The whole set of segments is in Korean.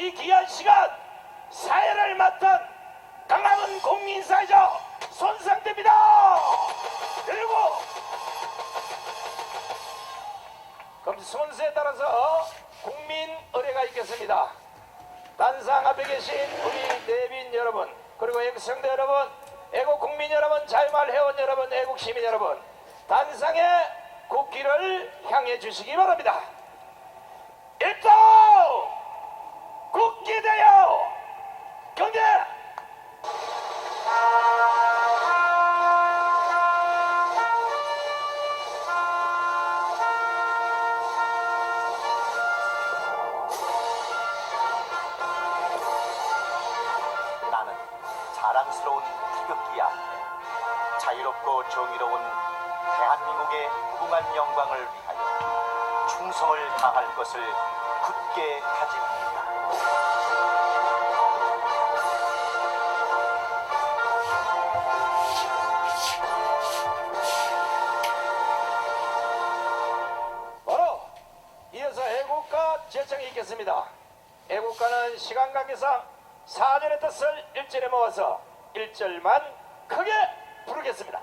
이 귀한 시간 사회를 맡은 강남은 국민사회자 손상대입니다. 그리고 그럼 순서에 따라서 국민 의례가 있겠습니다. 단상 앞에 계신 우리 내빈 여러분, 그리고 애국성대 여러분, 애국 국민 여러분, 자유마을 회원 여러분, 애국 시민 여러분, 단상의 국기를 향해 주시기 바랍니다. 일동 국기대여 경례. 나는 자랑스러운 태극기 앞에 자유롭고 정의로운 대한민국의 무궁한 영광을 위하여 충성을 다할 것을 굳게 다짐합니다. 바로 이어서 애국가 제청이 있겠습니다. 애국가는 시간 관계상 4절의 뜻을 1절에 모아서 1절만 크게 부르겠습니다.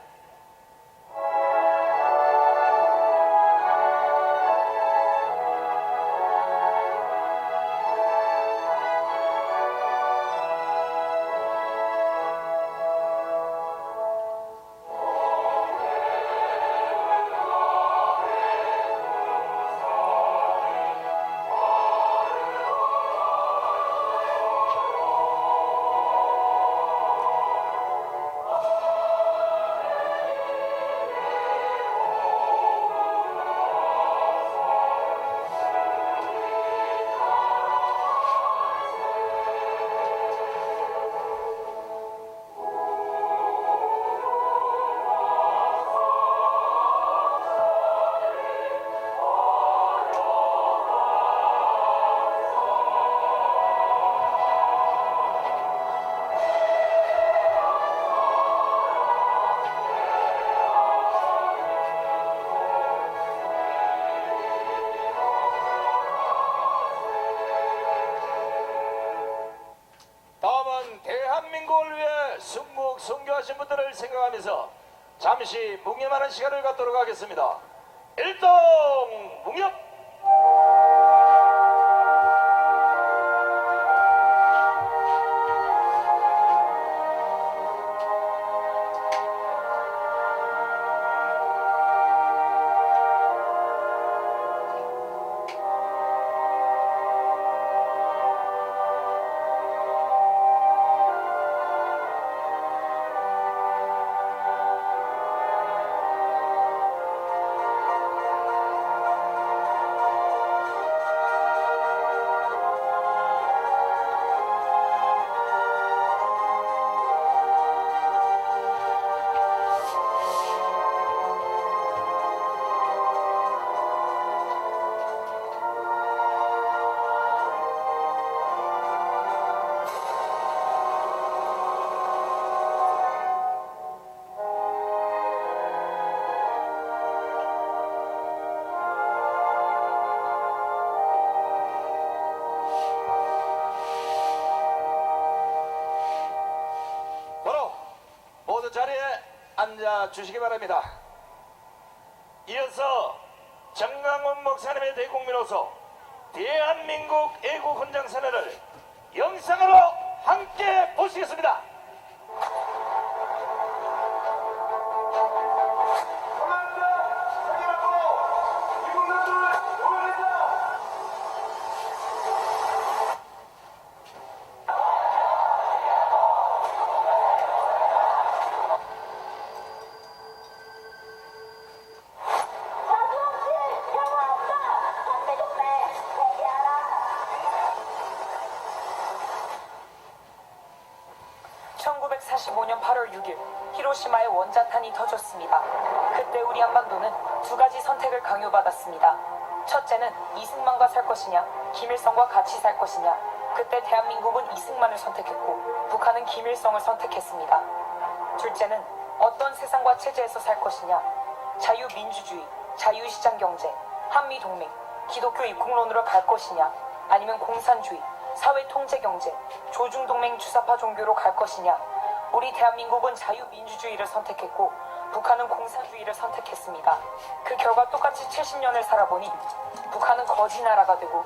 다음은 대한민국을 위해 순국 순교하신 분들을 생각하면서 잠시 묵념하는 시간을 갖도록 하겠습니다. 일동 묵념. 자리에 앉아 주시기 바랍니다. 이어서 정강훈 목사님의 대국민호소 대한민국 애국 헌장선언을 영상으로 함께 보시겠습니다. (1945년 8월 6일) 히로시마에 원자탄이 터졌습니다. 그때 우리 한반도는 두 가지 선택을 강요받았습니다. 첫째는 이승만과 살 것이냐, 김일성과 같이 살 것이냐. 그때 대한민국은 이승만을 선택했고 북한은 김일성을 선택했습니다. 둘째는 어떤 세상과 체제에서 살 것이냐, 자유민주주의, 자유시장경제, 한미동맹, 기독교 입국론으로 갈 것이냐, 아니면 공산주의, 사회 통제 경제, 조중 동맹 주사파 종교로 갈 것이냐. 우리 대한민국은 자유민주주의를 선택했고 북한은 공산주의를 선택했습니다. 그 결과 똑같이 70년을 살아보니 북한은 거지 나라가 되고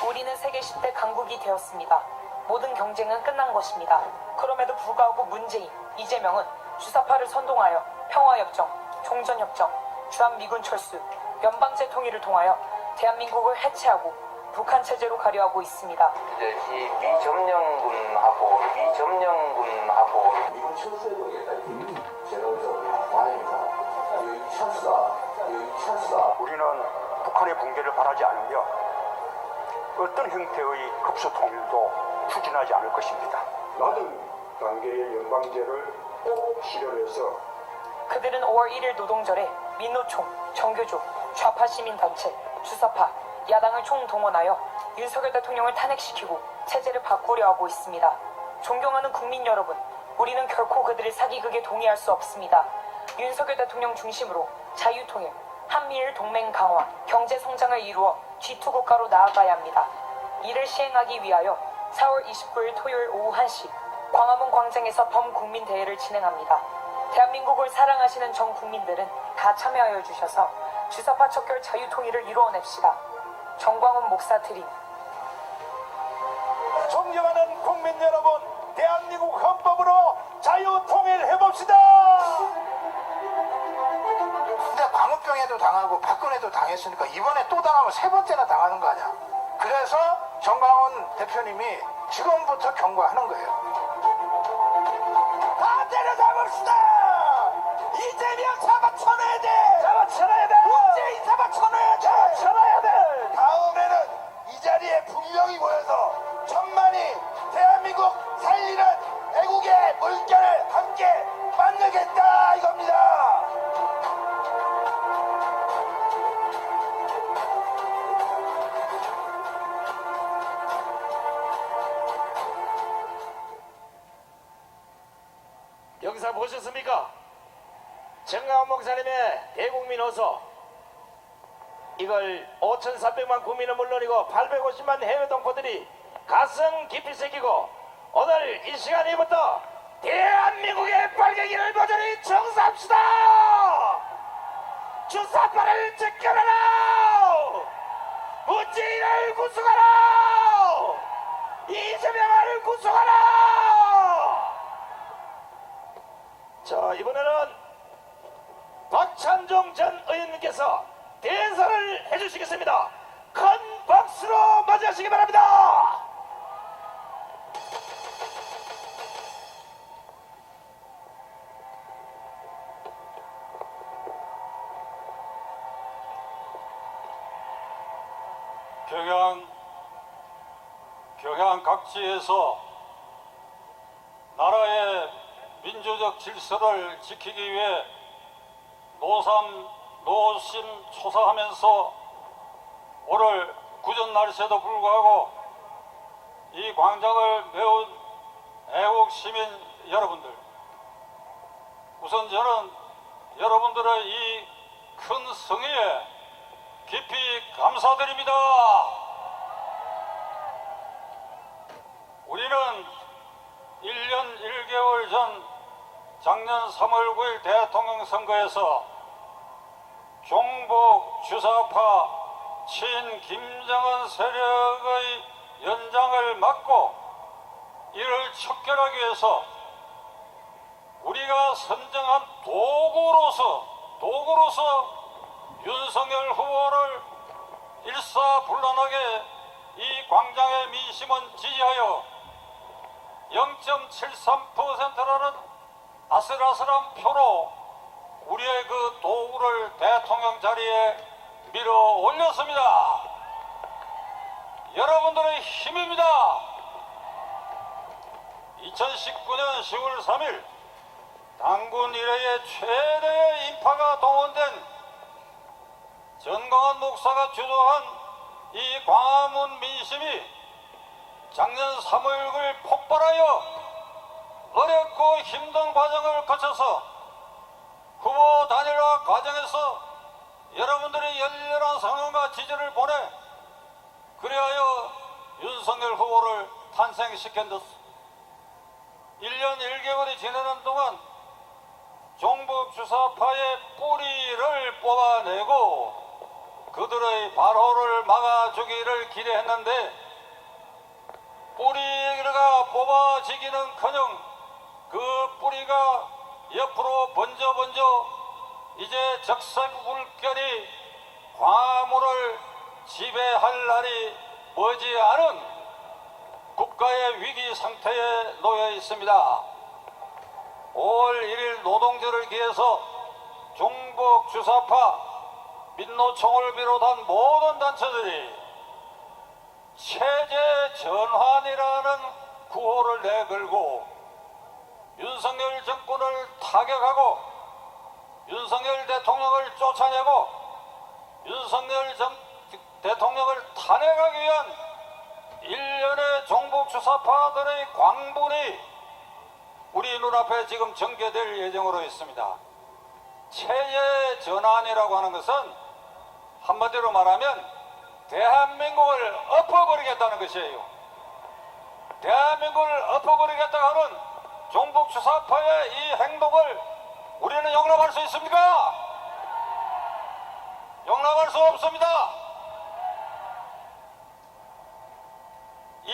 우리는 세계 10대 강국이 되었습니다. 모든 경쟁은 끝난 것입니다. 그럼에도 불구하고 문재인, 이재명은 주사파를 선동하여 평화협정, 종전협정, 주한미군 철수, 연방제 통일을 통하여 대한민국을 해체하고 북한 체제로 가려하고 있습니다. 이제 이 미점령군하고 미군 철수에 되겠다. 제로적 다행이다. 이 찬스다. 우리는 북한의 붕괴를 바라지 않으며 어떤 형태의 급수 통일도 추진하지 않을 것입니다. 낮은 단계의 연방제를 꼭 실현해서 그들은 5월 1일 노동절에 민노총, 정교조, 좌파 시민단체, 주사파, 야당을 총동원하여 윤석열 대통령을 탄핵시키고 체제를 바꾸려 하고 있습니다. 존경하는 국민 여러분, 우리는 결코 그들의 사기극에 동의할 수 없습니다. 윤석열 대통령 중심으로 자유통일, 한미일 동맹 강화, 경제 성장을 이루어 G2 국가로 나아가야 합니다. 이를 시행하기 위하여 4월 29일 토요일 오후 1시 광화문 광장에서 범국민 대회를 진행합니다. 대한민국을 사랑하시는 전 국민들은 다 참여하여 주셔서 주사파 척결 자유통일을 이루어냅시다. 정광훈 목사 드림. 존경하는 국민 여러분, 대한민국 헌법으로 자유통일해봅시다. 근데 광우병에도 당하고 박근혜도 당했으니까 이번에 또 당하면 세 번째나 당하는 거 아니야. 그래서 정광훈 대표님이 지금부터 경고하는 거예요. 다 때려잡읍시다. 이재명 잡아쳐놔야 돼. 잡아쳐놔야 돼. 문재인 잡아쳐놔야 돼. 잡아쳐놔야 돼. 다음에는 이 자리에 분명히 모여서 천만이 대한민국 살리는 애국의 물결을 함께 만들겠다 이겁니다. 영상 보셨습니까? 정강훈 목사님의 대국민 호소, 이걸 5,300만 국민은 물론이고 850만 해외 동포들이 가슴 깊이 새기고 오늘 이 시간부터 대한민국의 빨갱이를 모조리 청소합시다. 주사파를 제껴라. 문재인을 구속하라. 이재명을 구속하라. 자, 이번에는 박찬종 전 의원님께서 대선을 해주시겠습니다. 큰 박수로 맞이하시기 바랍니다. 평양 각지에서 나라의 민주적 질서를 지키기 위해 노심초사하면서 오늘 구전 날씨에도 불구하고 이 광장을 메운 애국 시민 여러분들, 우선 저는 여러분들의 이 큰 성의에 깊이 감사드립니다. 우리는 1년 1개월 전 작년 3월 9일 대통령 선거에서 종북 주사파 친 김정은 세력의 연장을 막고 이를 척결하기 위해서 우리가 선정한 도구로서 윤석열 후보를 일사불란하게 이 광장의 민심은 지지하여 0.73%라는 아슬아슬한 표로 우리의 그 도구를 대통령 자리에 밀어 올렸습니다. 여러분들의 힘입니다. 2019년 10월 3일 당군 이래의 최대의 인파가 동원된 전광훈 목사가 주도한 이 광화문 민심이 작년 3월 9일 폭발하여 어렵고 힘든 과정을 거쳐서 후보 단일화 과정에서 여러분들의 열렬한 성원과 지지를 보내 그리하여 윤석열 후보를 탄생시킨 듯 1년 1개월이 지나는 동안 종북 주사파의 뿌리를 뽑아내고 그들의 발호를 막아주기를 기대했는데 뿌리가 뽑아지기는커녕 그 뿌리가 옆으로 번져 이제 적색물결이 광화문을 지배할 날이 머지않은 국가의 위기 상태에 놓여 있습니다. 5월 1일 노동절을 기해서 종북 주사파 민노총을 비롯한 모든 단체들이 체제 전환이라는 구호를 내걸고 윤석열 정권을 타격하고 윤석열 대통령을 쫓아내고 윤석열 대통령을 탄핵하기 위한 일련의 종북 주사파들의 광분이 우리 눈앞에 지금 전개될 예정으로 있습니다. 체제 전환이라고 하는 것은 한마디로 말하면 대한민국을 엎어버리겠다는 것이에요. 대한민국을 엎어버리겠다 하는 종북 주사파의 이 행동을 우리는 용납할 수 있습니까? 용납할 수 없습니다. 이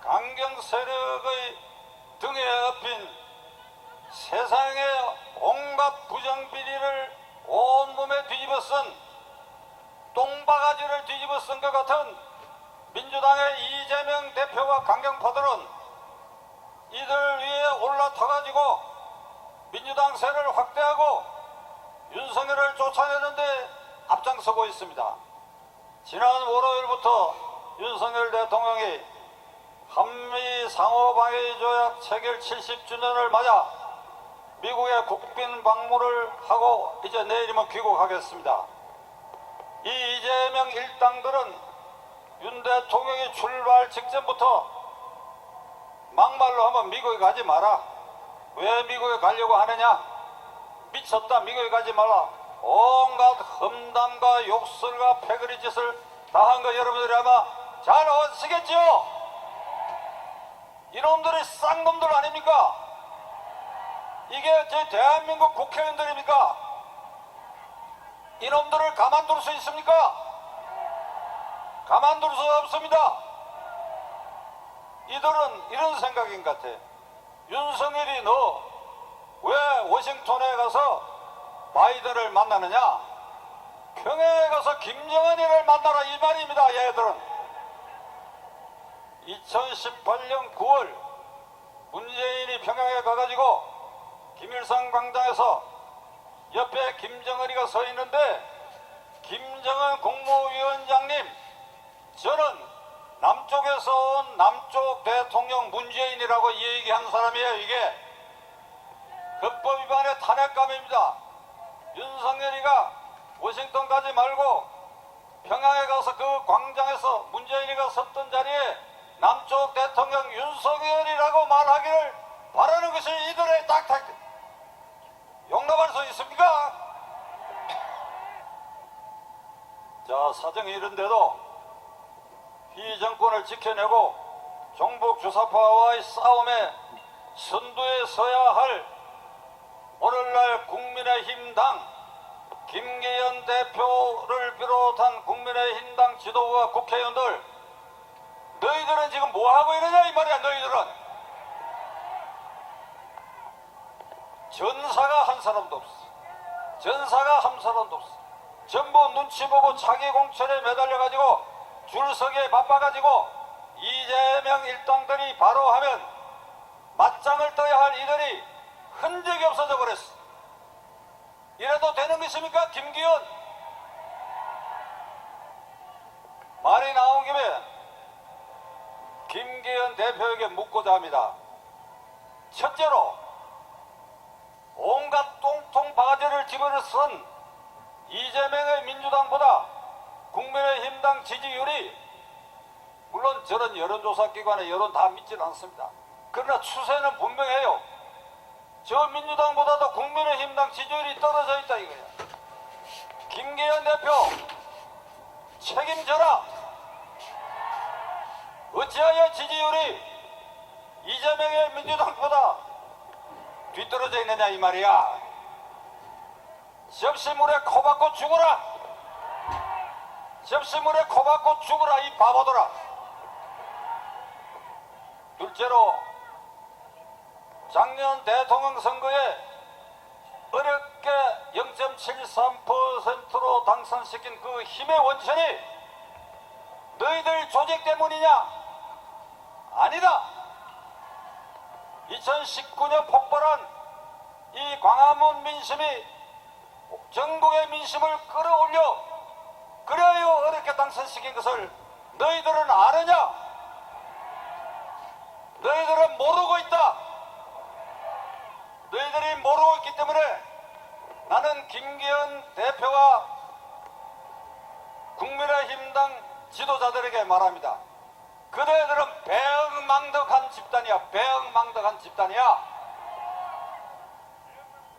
강경 세력의 등에 업힌 세상의 온갖 부정비리를 온몸에 뒤집어 쓴 똥바가지를 뒤집어 쓴 것 같은 민주당의 이재명 대표와 강경파들은 이들 위에 올라타가지고 민주당 세를 확대하고 윤석열을 쫓아내는데 앞장서고 있습니다. 지난 월요일부터 윤석열 대통령이 한미 상호방위 조약 체결 70주년을 맞아 미국에 국빈 방문을 하고 이제 내일이면 귀국하겠습니다. 이 이재명 일당들은 윤 대통령이 출발 직전부터 막말로 하면 미국에 가지 마라. 왜 미국에 가려고 하느냐? 미쳤다. 미국에 가지 말라. 온갖 험담과 욕설과 패거리 짓을 다 한 거 여러분들이 아마 잘 아시겠지요? 이놈들이 쌍놈들 아닙니까? 이게 제 대한민국 국회의원들입니까? 이놈들을 가만둘 수 있습니까? 가만둘 수 없습니다. 이들은 이런 생각인 것 같아. 윤석열이 너 왜 워싱턴에 가서 바이든을 만나느냐? 평양에 가서 김정은이를 만나라 이 말입니다. 얘들은 2018년 9월 문재인이 평양에 가가지고 김일성 광장에서 옆에 김정은이가 서 있는데 김정은 국무위원장님, 저는 남쪽에서 온 남쪽 대통령 문재인이라고 얘기한 사람이에요. 이게 헌법 위반의 탄핵감입니다. 윤석열이가 워싱턴 가지 말고 평양에 가서 그 광장에서 문재인이가 섰던 자리에 남쪽 대통령 윤석열이라고 말하기를 바라는 것이 이들의 딱딱 용납할 수 있습니까? 자, 사정이 이런데도 이 정권을 지켜내고 종북 주사파와의 싸움에 선두에 서야 할 오늘날 국민의힘당 김기현 대표를 비롯한 국민의힘당 지도부와 국회의원들, 너희들은 지금 뭐하고 이러냐 이 말이야. 너희들은 전사가 한 사람도 없어. 전사가 한 사람도 없어. 전부 눈치 보고 자기 공천에 매달려가지고 줄서기에 바빠가지고 이재명 일당들이 바로 하면 맞짱을 떠야 할 이들이 흔적이 없어져 버렸어. 이래도 되는 것입니까? 김기현 말이 나온 김에 김기현 대표에게 묻고자 합니다. 첫째로 온갖 똥통 바가지를 집어넣은 이재명의 민주당보다 국민의힘당 지지율이, 물론 저런 여론조사 기관의 여론 다 믿지는 않습니다. 그러나 추세는 분명해요. 저 민주당보다도 국민의힘당 지지율이 떨어져 있다 이거야. 김기현 대표, 책임져라. 어찌하여 지지율이 이재명의 민주당보다 뒤떨어져 있느냐 이 말이야. 접시물에 코 박고 죽어라. 접시물에 코 박고 죽어라 이 바보들아. 둘째로 작년 대통령 선거에 어렵게 0.73%로 당선시킨 그 힘의 원천이 너희들 조직 때문이냐? 아니다. 2019년 폭발한 이 광화문 민심이 전국의 민심을 끌어올려 그래야 어렵게 당선시킨 것을 너희들은 아느냐? 너희들은 모르고 있다. 너희들이 모르고 있기 때문에 나는 김기현 대표와 국민의힘당 지도자들에게 말합니다. 그대들은 배응망덕한 집단이야. 배응망덕한 집단이야.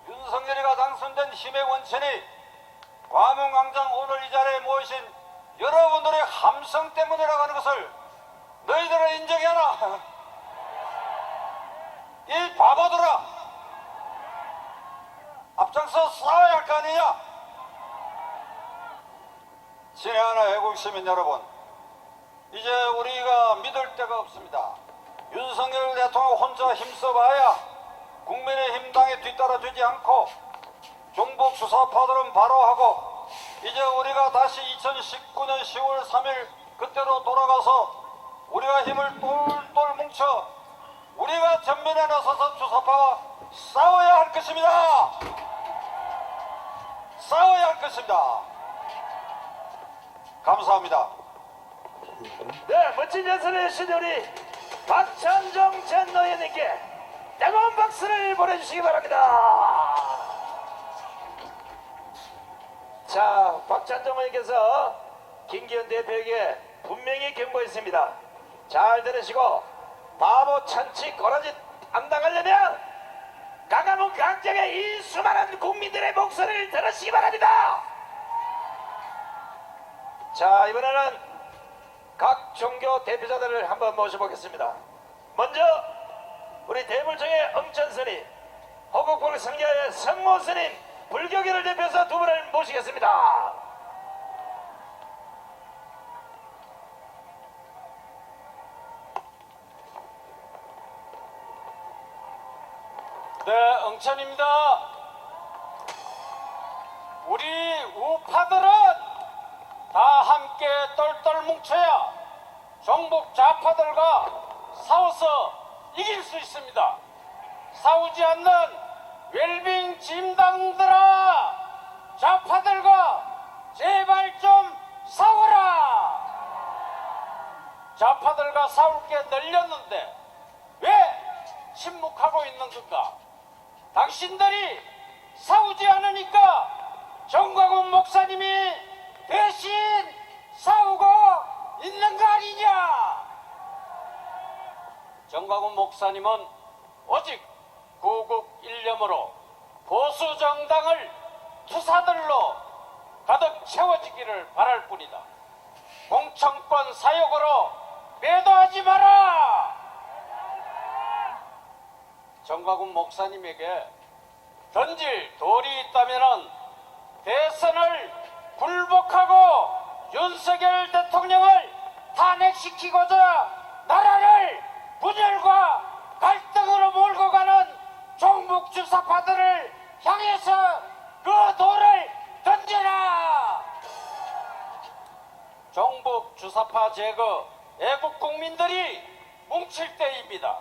윤석열이가 당선된 힘의 원천이 과문광장 오늘 이 자리에 모이신 여러분들의 함성 때문이라고 하는 것을 너희들은 인정해라. 이 바보들아. 앞장서 싸워야 할 거 아니냐? 신의 하나 애국 시민 여러분, 이제 우리가 믿을 데가 없습니다. 윤석열 대통령 혼자 힘써봐야 국민의힘당에 뒤따라주지 않고 종북 주사파들은 바로 하고 이제 우리가 다시 2019년 10월 3일 그때로 돌아가서 우리가 힘을 똘똘 뭉쳐 우리가 전면에 나서서 주사파와 싸워야 할 것입니다. 싸워야 할 것입니다. 감사합니다. 네, 멋진 연설을 해주신 우리 박찬종 전 의원님께 뜨거운 박수를 보내주시기 바랍니다. 자, 박찬종 의원께서 김기현 대표에게 분명히 경고했습니다. 잘 들으시고 바보 찬치 꼬라지 안 당하려면 강화문 광장의 이 수많은 국민들의 목소리를 들으시기 바랍니다. 자, 이번에는 각 종교 대표자들을 한번 모셔보겠습니다. 먼저 우리 대물종의 엄천스님, 호국불 성교의 성모스님, 불교계를 대표해서 두 분을 모시겠습니다. 네, 응천입니다. 우리 우파들은 다 함께 똘똘 뭉쳐야 정복 좌파들과 싸워서 이길 수 있습니다. 싸우지 않는 웰빙 진당들아, 좌파들과 제발 좀 싸워라. 좌파들과 싸울 게 늘렸는데 왜 침묵하고 있는 건가? 당신들이 싸우지 않으니까 정광훈 목사님이 대신 싸우고 있는 거 아니냐? 정광훈 목사님은 오직 구국 일념으로 보수 정당을 투사들로 가득 채워지기를 바랄 뿐이다. 공천권 사역으로 매도하지 마라. 정광훈 목사님에게 던질 돌이 있다면 대선을 굴복하고 윤석열 대통령을 탄핵시키고자 나라를 분열과 갈등으로 몰고 가는 종북 주사파들을 향해서 그 돌을 던져라. 종북 주사파 제거 애국 국민들이 뭉칠 때입니다.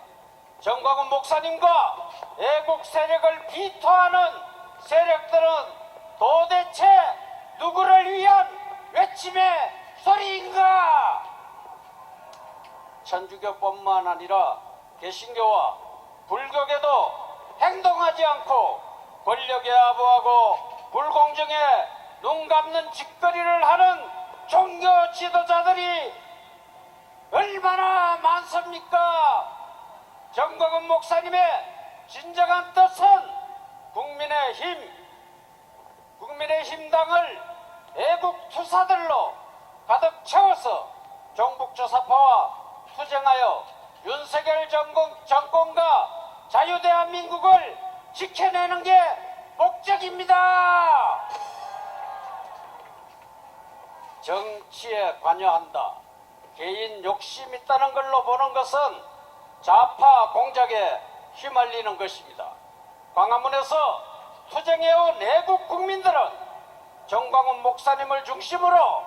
정광훈 목사님과 애국 세력을 비토하는 세력들은 도대체 누구를 위한 외침의 소리인가? 천주교뿐만 아니라 개신교와 불교계도 행동하지 않고 권력에 아부하고 불공정에 눈 감는 짓거리를 하는 종교 지도자들이 얼마나 많습니까? 정광훈 목사님의 진정한 뜻은 국민의힘당을 애국 투사들로 가득 채워서 종북조사파와 투쟁하여 윤석열 정권과 자유대한민국을 지켜내는 게 목적입니다. 정치에 관여한다, 개인 욕심 있다는 걸로 보는 것은 좌파 공작에 휘말리는 것입니다. 광화문에서 투쟁해온 애국 국민들은 정광훈 목사님을 중심으로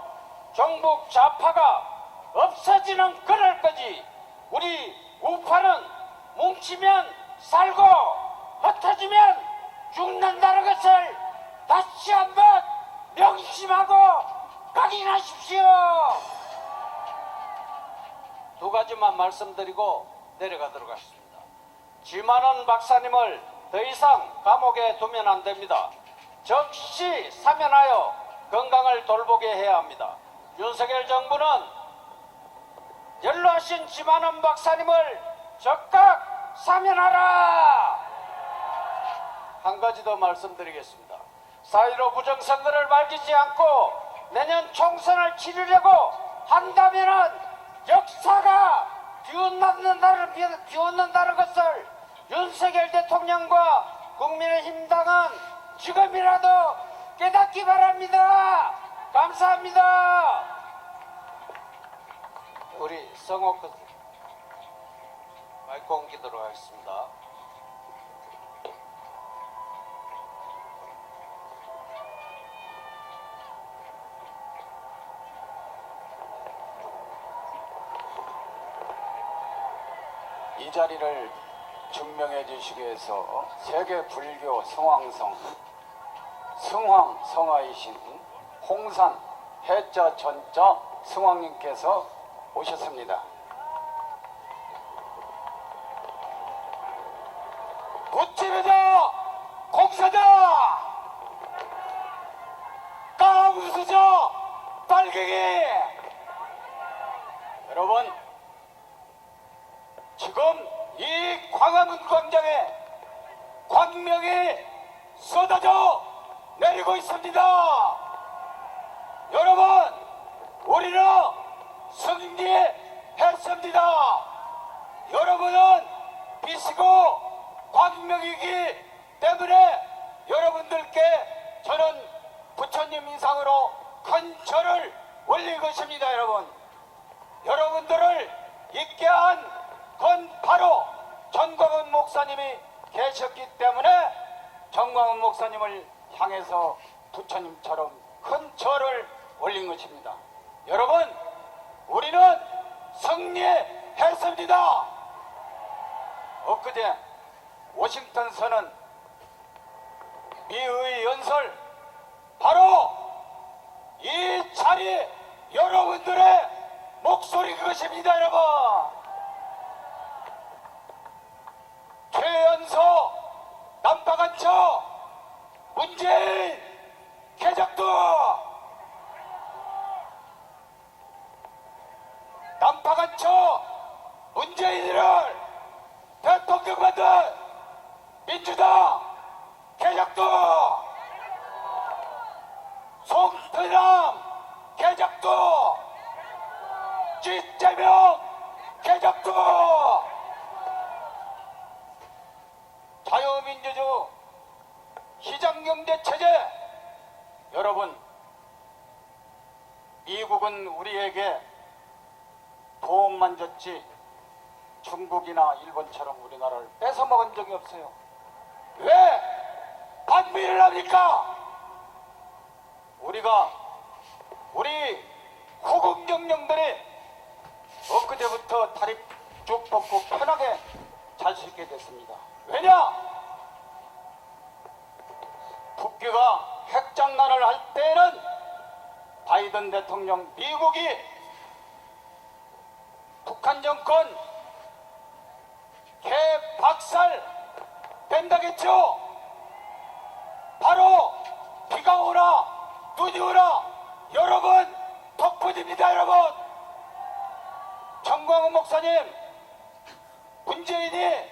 정북 좌파가 없어지는 그날까지 우리 우파는 뭉치면 살고 흩어지면 죽는다는 것을 다시 한번 명심하고 각인하십시오. 두 가지만 말씀드리고 내려가도록 하겠습니다. 지만원 박사님을 더 이상 감옥에 두면 안 됩니다. 즉시 사면하여 건강을 돌보게 해야 합니다. 윤석열 정부는 연로하신 지만원 박사님을 즉각 사면하라. 한 가지 더 말씀드리겠습니다. 4.15 부정선거를 말리지 않고 내년 총선을 치르려고 한다면은 역사가 비웃는다는 것을 윤석열 대통령과 국민의힘 당은 지금이라도 깨닫기 바랍니다. 감사합니다. 우리 성옥 마이크 옮기도록 하겠습니다. 이 자리를 증명해 주시기 위해서 세계 불교 성황성 성황 성하이신 홍산 해자 전자 성황님께서 오셨습니다. 무찌르자 공사자 까부수자 빨갱이. 여러분, 지금 이 광화문 광장에 광명이 쏟아져 내리고 있습니다. 여러분, 우리는 승리했습니다. 여러분은 비시고 광명이기 때문에 여러분들께 저는 부처님 인상으로 큰 절을 올릴 것입니다. 여러분들을 있게 한 건 바로 정광훈 목사님이 계셨기 때문에 정광훈 목사님을 향해서 부처님처럼 큰 절을 올린 것입니다. 여러분, 우리는 승리했습니다. 엊그제 워싱턴 선언 미의 연설, 바로 이 자리 여러분들의 목소리 그것입니다. 여러분, 최연소 남파간처 문재인 개작도 남파간처 문재인을 대통령 만든 민주당 개작도 송태남 개작도 이재명 개작도 자유민주주 시장경제 체제. 여러분, 미국은 우리에게 도움만 줬지 중국이나 일본처럼 우리나라를 뺏어먹은 적이 없어요. 왜 반미를 합니까? 우리 후국 영령들이 엊그제부터 다리 쭉 뻗고 편하게 잘 수 있게 됐습니다. 왜냐? 북귀가 핵장난을 할 때는 바이든 대통령 미국이 북한 정권 개박살 된다겠죠? 바로 비가 오나 눈이 오나 여러분 덕분입니다. 여러분, 정광훈 목사님, 문재인이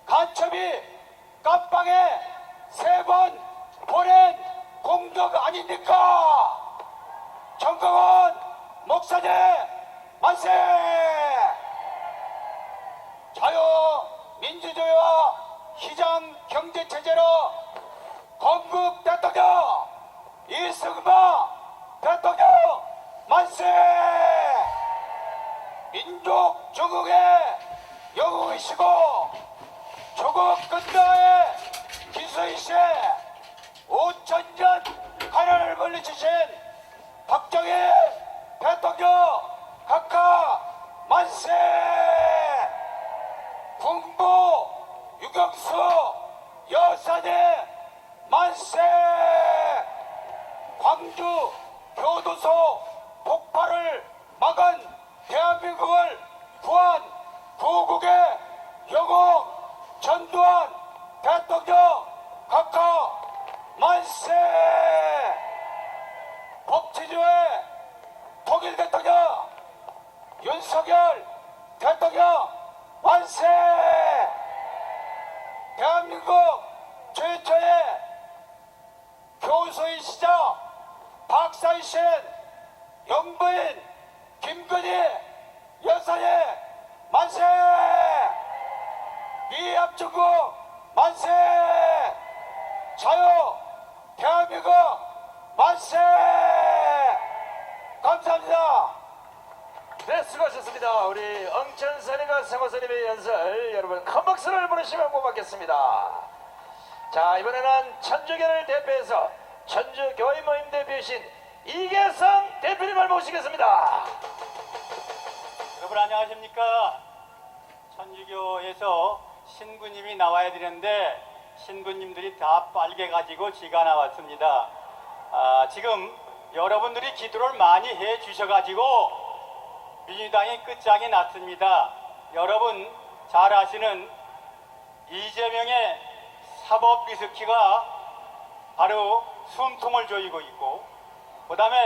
간첩이 깜빵에 3번 보낸 공덕 아닙니까? 정광훈 목사제 만세! 자유 민주주의와 시장 경제 체제로 건국 대통령 이승만 대통령 만세! 민족 조국의 영웅이시고 조국 근대의 기수이신 5천년 하늘을 물리치신 박정희 대통령 각하 만세! 국무 유경수 여사님 만세! 광주 교도소 폭발을 막은 대한민국을 구한 구국의 영웅 전두환 대통령 각하 만세! 법치주의 통일 대통령 윤석열 대통령 만세! 대한민국 최초의 교수이시자 박사이신 영부인 김건희 여사님 만세! 미합중국 만세! 자유 대한민국 만세! 감사합니다. 네, 수고하셨습니다. 우리 엉천선님과 성호선님의 연설 여러분 큰 박수를 보내시면 고맙겠습니다. 자, 이번에는 천주교를 대표해서 천주교회 모임 대표이신 이계성 대표님을 모시겠습니다. 여러분 안녕하십니까? 천주교에서 신부님이 나와야 되는데 신부님들이 다 빨개 가지고 지가 나왔습니다. 지금 여러분들이 기도를 많이 해 주셔가지고 민주당이 끝장이 났습니다. 여러분 잘 아시는 이재명의 사법 리스키가 바로 숨통을 조이고 있고, 그 다음에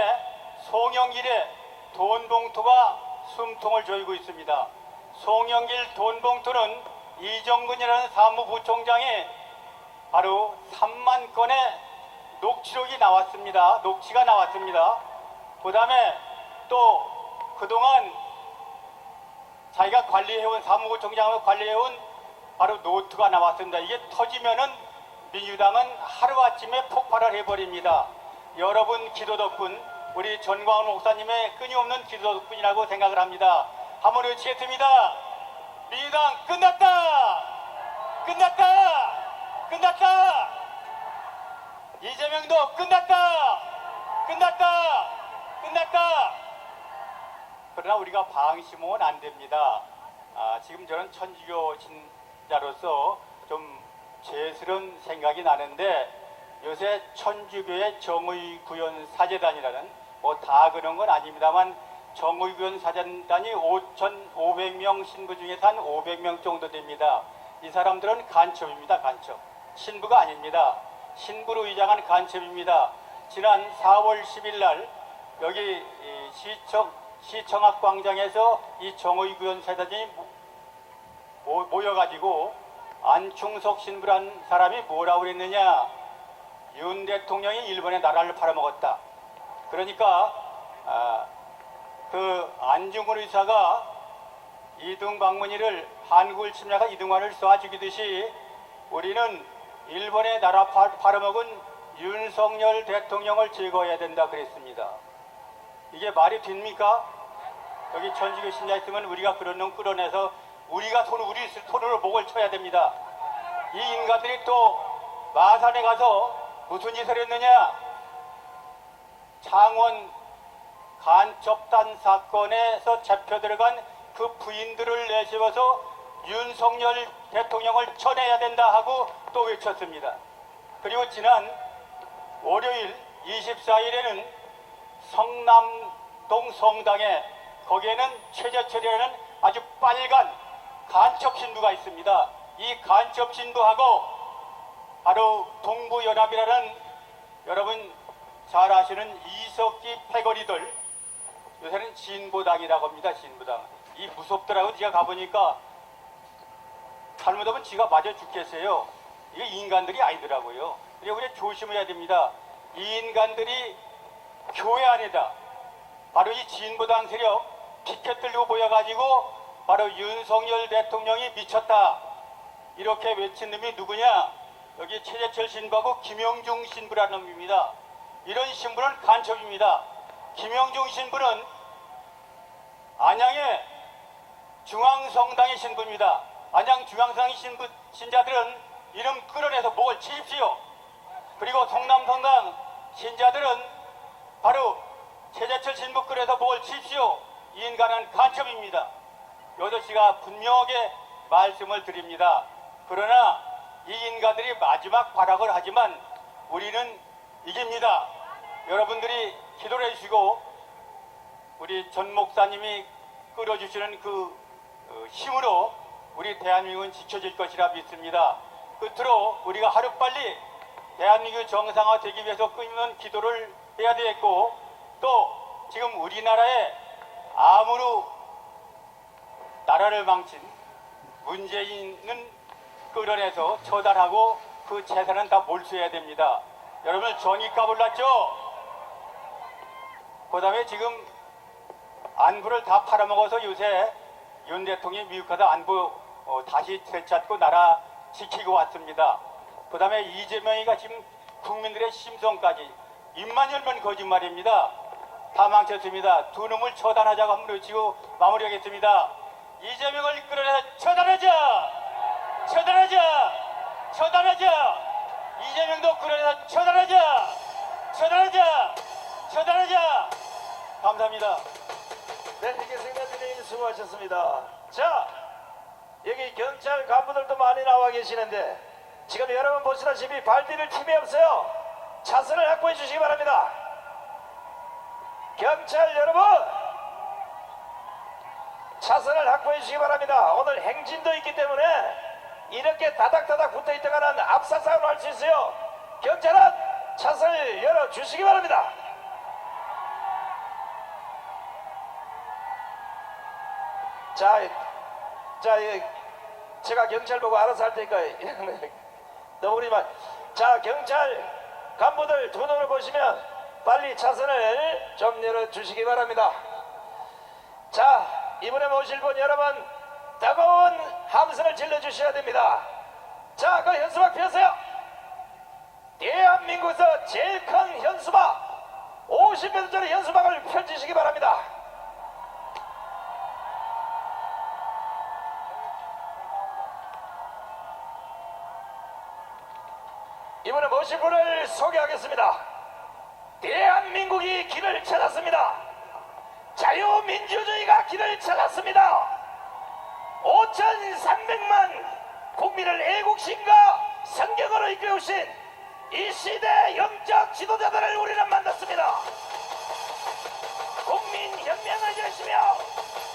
송영길의 돈봉투가 숨통을 조이고 있습니다. 송영길 돈봉투는 이정근이라는 사무부총장이 바로 3만 건의 녹취록이 나왔습니다. 녹취가 나왔습니다. 그 다음에 또 그동안 자기가 관리해온 사무부총장을 관리해온 바로 노트가 나왔습니다. 이게 터지면은 민주당은 하루아침에 폭발을 해버립니다. 여러분 기도 덕분, 우리 전광훈 목사님의 끊임없는 기도 덕분이라고 생각을 합니다. 한번 외치겠습니다. 민주당 끝났다! 끝났다! 끝났다! 이재명도 끝났다! 끝났다! 끝났다! 그러나 우리가 방심하면 안 됩니다. 지금 저는 천주교 신자로서 좀 죄스러운 생각이 나는데, 요새 천주교의 정의구현 사제단이라는, 뭐 다 그런 건 아닙니다만 정의구현 사제단이 5,500명 신부 중에서 한 500명 정도 됩니다. 이 사람들은 간첩입니다. 간첩. 신부가 아닙니다. 신부로 위장한 간첩입니다. 지난 4월 10일 날 여기 시청학광장에서 이 정의구현 사제단이 모여가지고 안충석 신부란 사람이 뭐라고 그랬느냐, 윤 대통령이 일본에 나라를 팔아먹었다. 그러니까 그 안중근 의사가 이등박문희를, 한국을 침략한 이등환을 쏴 죽이듯이 우리는 일본에 나라 팔아먹은 윤석열 대통령을 제거해야 된다 그랬습니다. 이게 말이 됩니까? 여기 천주교 신자 있으면 우리가 그런 놈 끌어내서 우리 손으로 목을 쳐야 됩니다. 이 인간들이 또 마산에 가서 무슨 짓을 했느냐? 창원 간첩단 사건에서 잡혀 들어간 그 부인들을 내세워서 윤석열 대통령을 쳐내야 된다 하고 또 외쳤습니다. 그리고 지난 월요일 24일에는 성남동 성당에, 거기에는 최재철이라는 아주 빨간 간첩 신부가 있습니다. 이 간첩 신부하고 바로 동부연합이라는, 여러분 잘 아시는 이석기 패거리들, 요새는 진보당이라고 합니다. 진보당. 이 무섭더라고. 제가 가보니까 잘못하면 지가 맞아 죽겠어요. 이게 인간들이 아니더라고요. 그래서 우리가 조심해야 됩니다. 이 인간들이 교회 안에다 바로 이 진보당 세력 피켓 들고 모여가지고 바로 윤석열 대통령이 미쳤다 이렇게 외친 놈이 누구냐? 여기 최재철 신부하고 김영중 신부라는 놈입니다. 이런 신부는 간첩입니다. 김영중 신부는 안양의 중앙성당의 신부입니다. 안양 중앙성당 신자들은 이름 끌어내서 목을 치십시오. 그리고 성남성당 신자들은 바로 최재철 신부 끌어내서 목을 치십시오. 이 인간은 간첩입니다. 8시가 분명하게 말씀을 드립니다. 그러나 이 인간들이 마지막 발악을 하지만 우리는 이깁니다. 여러분들이 기도를 해주시고 우리 전 목사님이 끌어주시는 그 힘으로 우리 대한민국은 지켜질 것이라 믿습니다. 끝으로 우리가 하루빨리 대한민국 정상화되기 위해서 끊임없는 기도를 해야 되겠고 또 지금 우리나라에 암으로 나라를 망친 문재인은 끌어내서 처단하고 그 재산은 다 몰수해야 됩니다. 여러분 전기값 올랐죠? 그 다음에 지금 안보를 다 팔아먹어서 요새 윤 대통령이 미국 가서 안보 다시 되찾고 나라 지키고 왔습니다. 그 다음에 이재명이가 지금 국민들의 심성까지 입만 열면 거짓말입니다. 다 망쳤습니다. 두 놈을 처단하자고 한번 외치고 마무리하겠습니다. 이재명을 끌어내서 처단하자! 처단하자! 처단하자! 이재명도 끌어내서 처단하자! 처단하자! 처단하자! 감사합니다. 네, 이게 생각드린 수고하셨습니다. 자, 여기 경찰 간부들도 많이 나와 계시는데 지금 여러분 보시다시피 발디딜 틈이 없어요. 차선을 확보해 주시기 바랍니다. 경찰 여러분, 차선을 확보해 주시기 바랍니다. 오늘 행진도 있기 때문에 이렇게 다닥다닥 붙어있다가는 압사싸움을 할 수 있어요. 경찰은 차선을 열어주시기 바랍니다. 자, 제가 경찰 보고 알아서 할 테니까 너무 우리만. 자, 경찰 간부들 두 눈을 보시면 빨리 차선을 좀 열어주시기 바랍니다. 자, 이번에 모실 분 여러분 뜨거운 함성을 질러주셔야 됩니다. 자, 그 현수막 펴세요. 대한민국에서 제일 큰 현수막 50m짜리 현수막을 펼치시기 바랍니다. 이번에 모실 분을 소개하겠습니다. 대한민국이 길을 찾았습니다. 자유민주주의가 길을 찾았습니다. 5,300만 국민을 애국심과 성경으로 이끌어오신 이 시대 영적 지도자들을 우리는 만났습니다. 국민혁명을 지르시며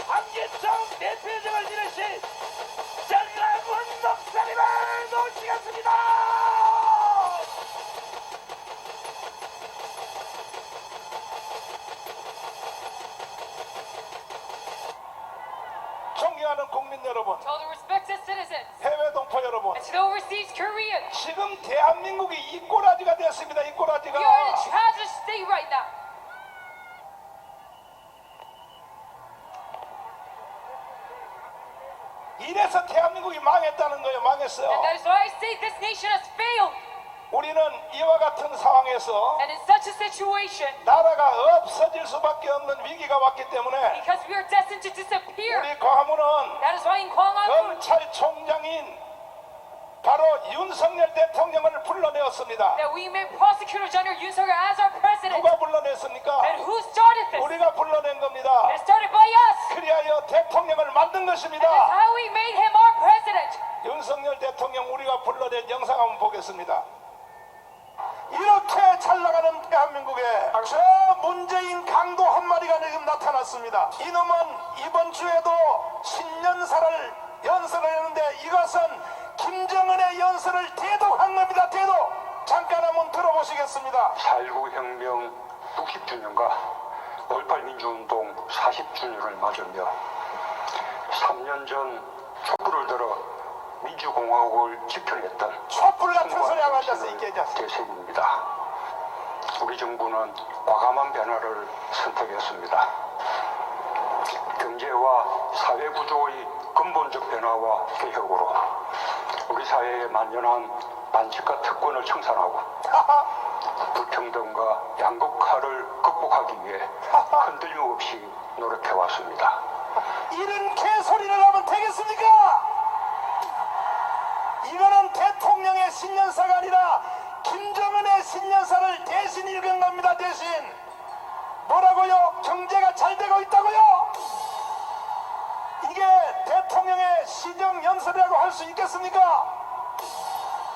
한기총 대표적을 지르신 전남훈 목사님을 모시겠습니다. 존경하는 국민 여러분, To all the respected citizens 해외 동포 여러분, and to the overseas Koreans, 지금 대한민국이 이 꼬라지가 되었습니다. 이 we are in 꼬라지가 a tragic state right now. 이래서 대한민국이 망했다는 거예요. 망했어요. And that is why I say this nation has failed. 우리는 이와 같은 상황에서 And in such a situation, 나라가 없어질 수밖에 없는 위기가 왔기 때문에 because we are destined to disappear, 우리 과문은 that is why in Gwanghwamun, 검찰총장인 바로 윤석열 대통령을 불러내었습니다. that we made Prosecutor General Yoon Suk-yeol as our president. 누가 불러냈습니까? And who started this? 우리가 불러낸 겁니다. It started by us. 그리하여 대통령을 만든 That's 것입니다. how we made him our president. 윤석열 대통령 우리가 불러낸 영상 한번 보겠습니다. 이렇게 잘 나가는 대한민국에 저 문재인 강도 한 마리가 지금 나타났습니다. 이놈은 이번 주에도 신년사를 연설을 했는데 이것은 김정은의 연설을 대독한 겁니다. 대독. 잠깐 한번 들어보시겠습니다. 4.19 혁명 60주년과 5.18 민주운동 40주년을 맞으며 3년 전 촛불을 들어 민주공화국을 지켜냈던 촛불 같은 소리 하고 앉아서 있게 해줬어요. 대세입니다. 우리 정부는 과감한 변화를 선택했습니다. 경제와 사회 구조의 근본적 변화와 개혁으로 우리 사회에 만연한 반칙과 특권을 청산하고 불평등과 양극화를 극복하기 위해 흔들림 없이 노력해왔습니다. 이런 개소리를 하면 되겠습니까? 이거는 대통령의 신년사가 아니라 김정은의 신년사를 대신 읽은 겁니다. 대신 뭐라고요? 경제가 잘 되고 있다고요? 이게 대통령의 시정연설이라고 할 수 있겠습니까?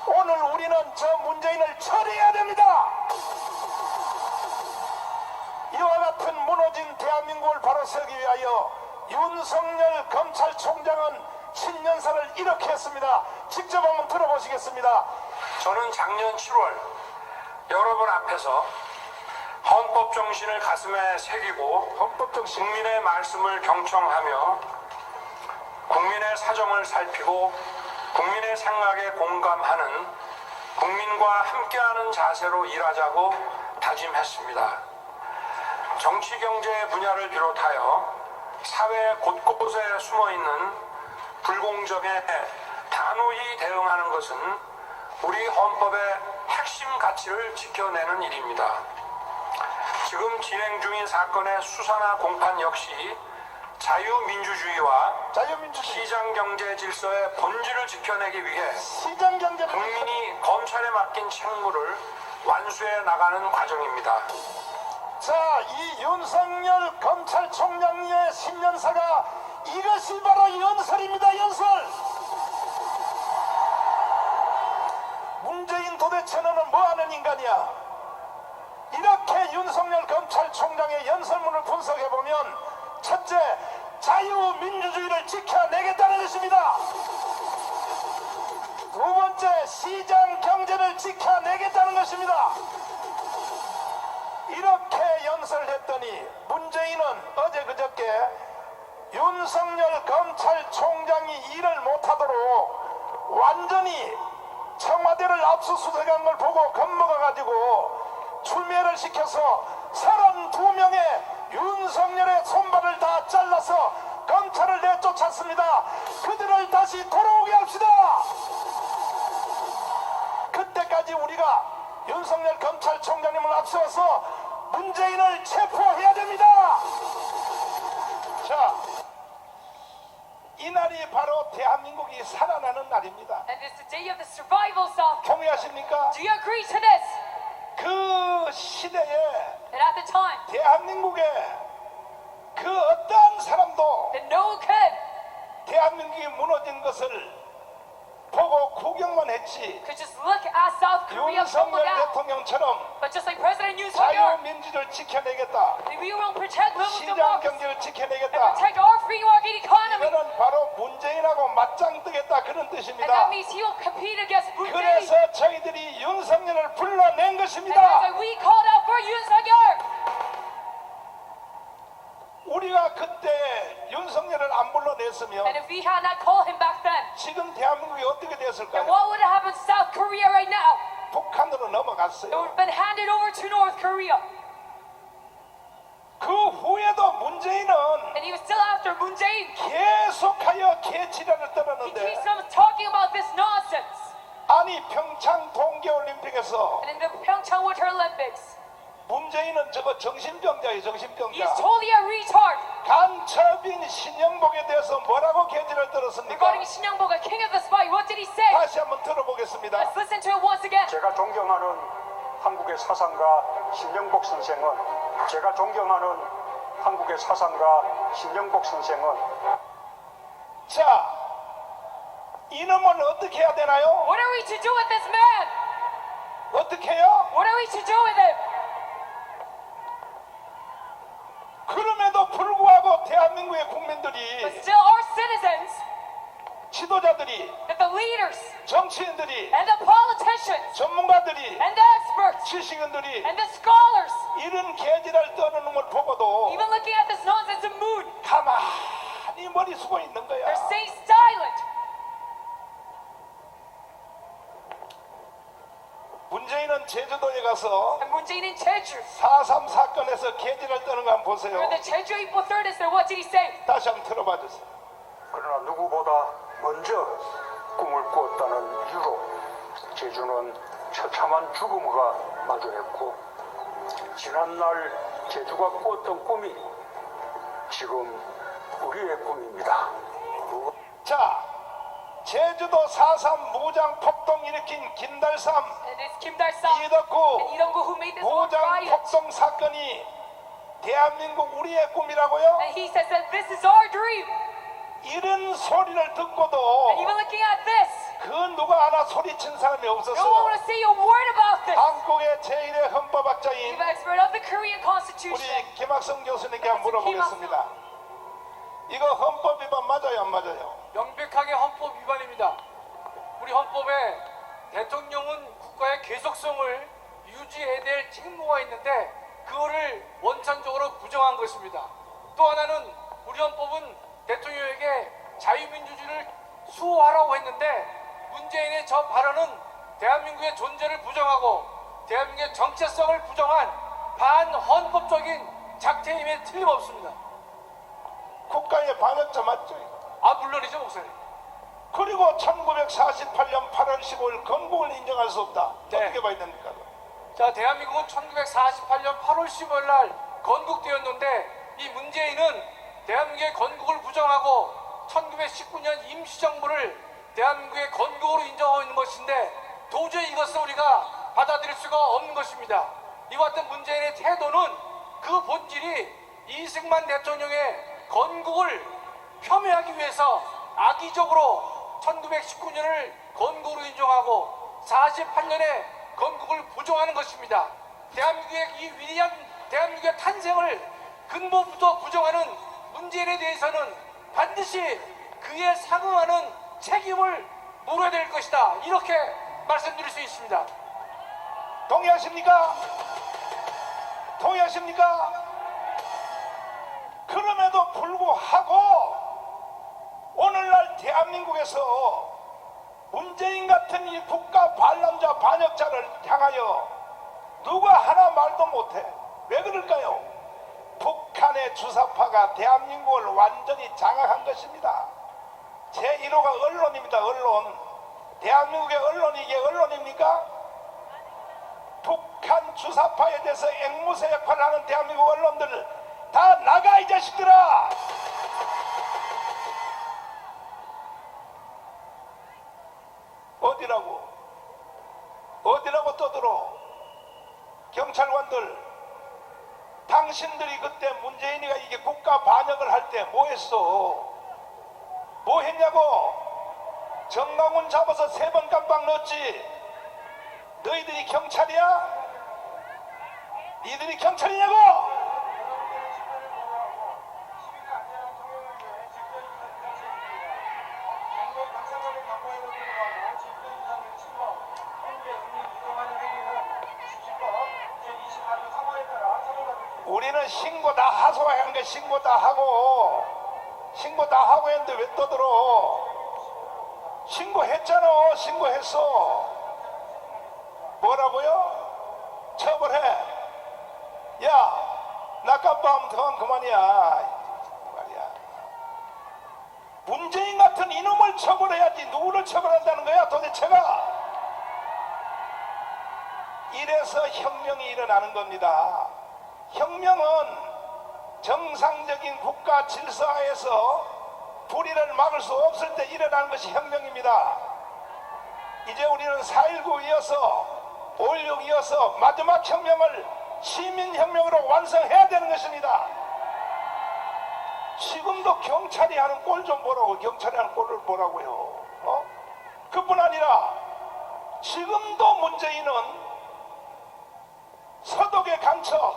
오늘 우리는 저 문재인을 처리해야 됩니다. 이와 같은 무너진 대한민국을 바로 세우기 위하여 윤석열 검찰총장은 신년사를 이렇게 했습니다. 직접 한번 들어보시겠습니다. 저는 작년 7월 여러분 앞에서 헌법 정신을 가슴에 새기고 국민의 말씀을 경청하며 국민의 사정을 살피고 국민의 생각에 공감하는 국민과 함께하는 자세로 일하자고 다짐했습니다. 정치 경제 분야를 비롯하여 사회 곳곳에 숨어있는 불공정에 단호히 대응하는 것은 우리 헌법의 핵심 가치를 지켜내는 일입니다. 지금 진행 중인 사건의 수사나 공판 역시 자유민주주의와 시장경제 질서의 본질을 지켜내기 위해 국민이 검찰에 맡긴 책무를 완수해 나가는 과정입니다. 자, 이 윤석열 검찰총장의 신년사가 이것이 바로 연설입니다. 연설. 문재인 도대체 너는 뭐하는 인간이야? 이렇게 윤석열 검찰총장의 연설문을 분석해보면 첫째, 자유민주주의를 지켜내겠다는 것입니다. 두 번째, 시장 경제를 지켜내겠다는 것입니다. 이렇게 연설을 했더니 문재인은 어제 그저께 윤석열 검찰총장이 일을 못하도록 완전히 청와대를 압수수색한 걸 보고 겁먹어가지고 추미애를 시켜서 32명의 윤석열의 손발을 다 잘라서 검찰을 내쫓았습니다. 그들을 다시 돌아오게 합시다. 그때까지 우리가 윤석열 검찰총장님을 앞세워서 문재인을 체포해야 됩니다. 자, 이날이 바로 대한민국이 살아나는 날입니다. And it's the day of the survival song. 동의하십니까? Do you agree to this? 그 시대에 And at the time, 대한민국에 그 어떤 사람도 that no one could 대한민국이 무너진 것을 보고 구경만 했지. could just look at South Korea crumble 윤석열 down. 대통령처럼 But just like President Yoon Suk-yeol, 자유민주를 지켜내겠다, we will protect liberal 시장 democracy 경제를 and 지켜내겠다, protect our free market economy. 이거는 바로 문재인하고 맞짱 뜨겠다 그런 And 뜻입니다. that means he will compete against Moon Jae-in. 그래서 저희들이 윤석열을 불러낸 And that's 것입니다. why we called out for Yoon Suk-yeol. 우리가 그때 윤석열을 안 불러냈으면 And if we had not called him back then, 지금 대한민국이 어떻게 then 됐을까요? what would have happened to South Korea right now? 북한으로 It would 넘어갔어요. have been handed over to North Korea. 그 후에도 문재인은 And he was still after Moon Jae-in. 계속하여 개치라를 He 떨었는데, keeps on talking about this nonsense. 아니 평창 동계올림픽에서 And in the Pyeongchang Winter Olympics, 문재인은 저거 정신병자예요. he's 정신병자. totally a retard. 간첩인 신영복에 대해서 뭐라고 개지를 떨었습니까? Regarding Shin Young-bok, a king of the spy, what did he say? 다시 한번 들어보겠습니다. Let's listen to it once again. 제가 존경하는 한국의 사상가 신영복 선생은 제가 존경하는 한국의 사상가 신영복 선생은 자, 이놈은 어떻게 해야 되나요? What are we to do with this man? 어떻게 해요? What are we to do with him? 그럼에도 불구하고 대한민국의 국민들이, But still, our citizens, 지도자들이, that the leaders, 정치인들이, and the politicians, 전문가들이, and the experts, 지식인들이 and the scholars, 이런 개지를 떠는 걸 보고도 even looking at this nonsense of moon, 가만히 머리 숙고 있는 거야. they're staying silent. 문재인은 문재인은 제주도에 가서 And Moon Jae-in in Jeju. 4.3 사건에서 개지를 떠는 거 한번 보세요. When the Jeju April 3rd is there, what did he say? 다시 한번 들어봐 주세요. 그러나 누구보다 먼저 꿈을 꾸었다는 이유로 제주는 처참한 죽음과 마주했고, 지난날 제주가 꾸었던 꿈이 지금 우리의 꿈입니다. 자, 제주도 4.3 무장 폭동 일으킨 김달삼, And it's Kim Dae-sam and 이덕구 Lee Dong-gu who made this whole 무장 riot. 폭동 사건이 대한민국 우리의 꿈이라고요? And he says that this is our dream. 이런 소리를 And 듣고도 even looking at this, 그 누가 하나 소리친 사람이 no one 없었어요. want to say a word about this. 한국의 제1의 헌법학자인 Chief expert of the Korean Constitution. 우리 김학성 교수님께 한번 물어보겠습니다. 이거 헌법 위반 맞아요, 안 맞아요? 명백하게 헌법 위반입니다. 우리 헌법에 대통령은 국가의 계속성을 유지해야 될 책무가 있는데 그거를 원천적으로 부정한 것입니다. 또 하나는 우리 헌법은 대통령에게 자유민주주의를 수호하라고 했는데 문재인의 저 발언은 대한민국의 존재를 부정하고 대한민국의 정체성을 부정한 반헌법적인 작태임에 틀림없습니다. 국가의 반역자 맞죠? 아 물론이죠, 목사님. 그리고 1948년 8월 15일 건국을 인정할 수 없다. 네. 어떻게 봐야 됩니까? 자, 대한민국은 1948년 8월 15일 날 건국되었는데 이 문재인은 대한민국의 건국을 부정하고 1919년 임시정부를 대한민국의 건국으로 인정하고 있는 것인데 도저히 이것을 우리가 받아들일 수가 없는 것입니다. 이와 같은 문재인의 태도는 그 본질이 이승만 대통령의 건국을 폄훼하기 위해서 악의적으로 1919년을 건국으로 인정하고 48년에 건국을 부정하는 것입니다. 대한민국의 이 위대한 대한민국의 탄생을 근본부터 부정하는 문재인에 대해서는 반드시 그에 상응하는 책임을 물어야 될 것이다. 이렇게 말씀드릴 수 있습니다. 동의하십니까? 동의하십니까? 그럼에도 불구하고 오늘날 대한민국에서 문재인 같은 이 국가 반란자 반역자를 향하여 누가 하나 말도 못해. 왜 그럴까요? 북한의 주사파가 대한민국을 완전히 장악한 것입니다. 제1호가 언론입니다. 언론. 대한민국의 언론이 이게 언론입니까? 북한 주사파에 대해서 앵무새 역할을 하는 대한민국 언론들 다 나가, 이 자식들아! 어디라고 떠들어? 경찰관들, 당신들이 그때 문재인이가 이게 국가 반역을 할 때 뭐 했어? 뭐 했냐고? 정강훈 잡아서 3번 깜빵 넣었지? 너희들이 경찰이야? 니들이 경찰이냐고? 우리는 신고 다 하소한 게 신고 다 하고 했는데 왜 떠들어? 신고했잖아. 신고했어. 뭐라고요? 처벌해. 야, 낙갑밤 더한 그만이야. 말이야. 문재인 같은 이놈을 처벌해야지. 누구를 처벌한다는 거야 도대체가? 이래서 혁명이 일어나는 겁니다. 혁명은 정상적인 국가 질서하에서 불의를 막을 수 없을 때 일어나는 것이 혁명입니다. 이제 우리는 4.19 이어서 5.16 이어서 마지막 혁명을 시민혁명으로 완성해야 되는 것입니다. 지금도 경찰이 하는 꼴 좀 보라고. 경찰이 하는 꼴을 보라고요. 그뿐 아니라 지금도 문재인은 서독의 간첩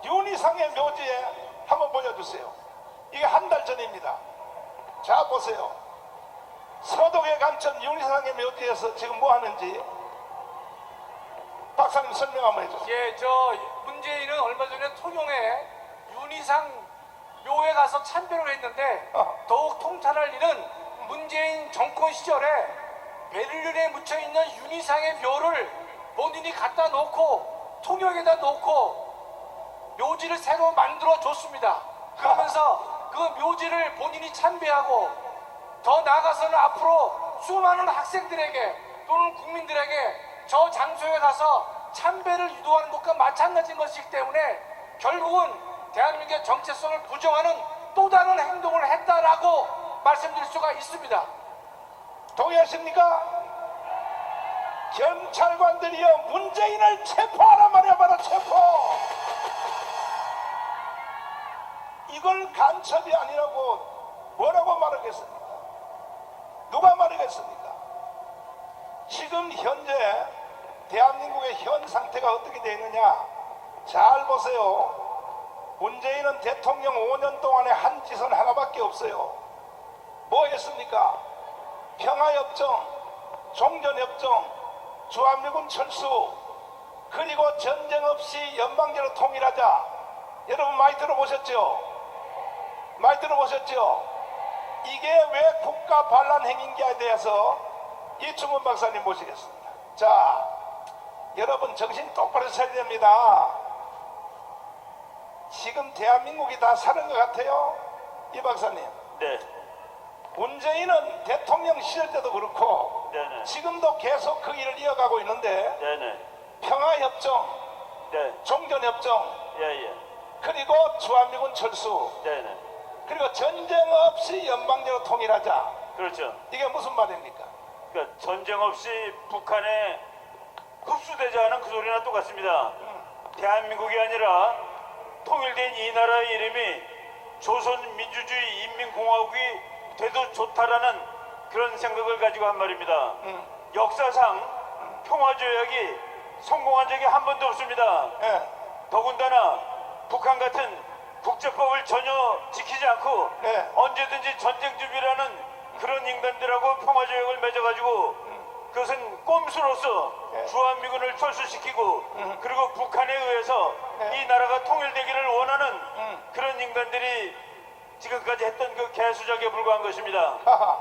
윤희상의 묘지에 한번 보여주세요. 이게 한 달 전입니다. 자, 보세요. 서독의 간첩 윤희상의 묘지에서 지금 뭐 하는지 박사님 설명 한번 해주세요. 예, 저 문재인은 얼마 전에 통영에 윤희상 묘에 가서 참배를 했는데 더욱 통찰할 일은 문재인 정권 시절에 베를린에 묻혀있는 윤희상의 묘를 본인이 갖다 놓고 통역에다 놓고 묘지를 새로 만들어 줬습니다. 그러면서 그 묘지를 본인이 참배하고 더 나아가서는 앞으로 수많은 학생들에게 또는 국민들에게 저 장소에 가서 참배를 유도하는 것과 마찬가지인 것이기 때문에 결국은 대한민국의 정체성을 부정하는 또 다른 행동을 했다라고 말씀드릴 수가 있습니다. 동의하십니까? 경찰관들이여 문재인을 체포하란 말이야. 바로 체포. 이걸 간첩이 아니라고 뭐라고 말하겠습니까? 누가 말하겠습니까? 지금 현재 대한민국의 현 상태가 어떻게 되어 있느냐 잘 보세요. 문재인은 대통령 5년 동안에 한 짓은 하나밖에 없어요. 뭐 했습니까? 평화협정, 종전협정, 주한미군 철수, 그리고 전쟁 없이 연방제로 통일하자. 여러분 많이 들어보셨죠? 많이 들어보셨죠? 이게 왜 국가 반란 행위인지에 대해서 이충훈 박사님 모시겠습니다. 자, 여러분 정신 똑바로 차려야 됩니다. 지금 대한민국이 다 사는 것 같아요? 이 박사님. 네. 문재인은 대통령 시절 때도 그렇고 네네. 지금도 계속 그 일을 이어가고 있는데 네네. 평화협정, 네. 종전협정, 예예. 그리고 주한미군 철수, 네네. 그리고 전쟁 없이 연방제로 통일하자. 그렇죠. 이게 무슨 말입니까? 그러니까 전쟁 없이 북한에 흡수되자는 그 소리나 똑같습니다. 대한민국이 아니라 통일된 이 나라의 이름이 조선민주주의 인민공화국이 돼도 좋다라는 그런 생각을 가지고 한 말입니다. 역사상 평화조약이 성공한 적이 한 번도 없습니다. 예. 더군다나 북한 같은 국제법을 전혀 지키지 않고 네. 언제든지 전쟁 준비라는 그런 인간들하고 평화조약을 맺어가지고 그것은 꼼수로서 네. 주한미군을 철수시키고 그리고 북한에 의해서 네. 이 나라가 통일되기를 원하는 그런 인간들이 지금까지 했던 그 개수작에 불과한 것입니다. 하하.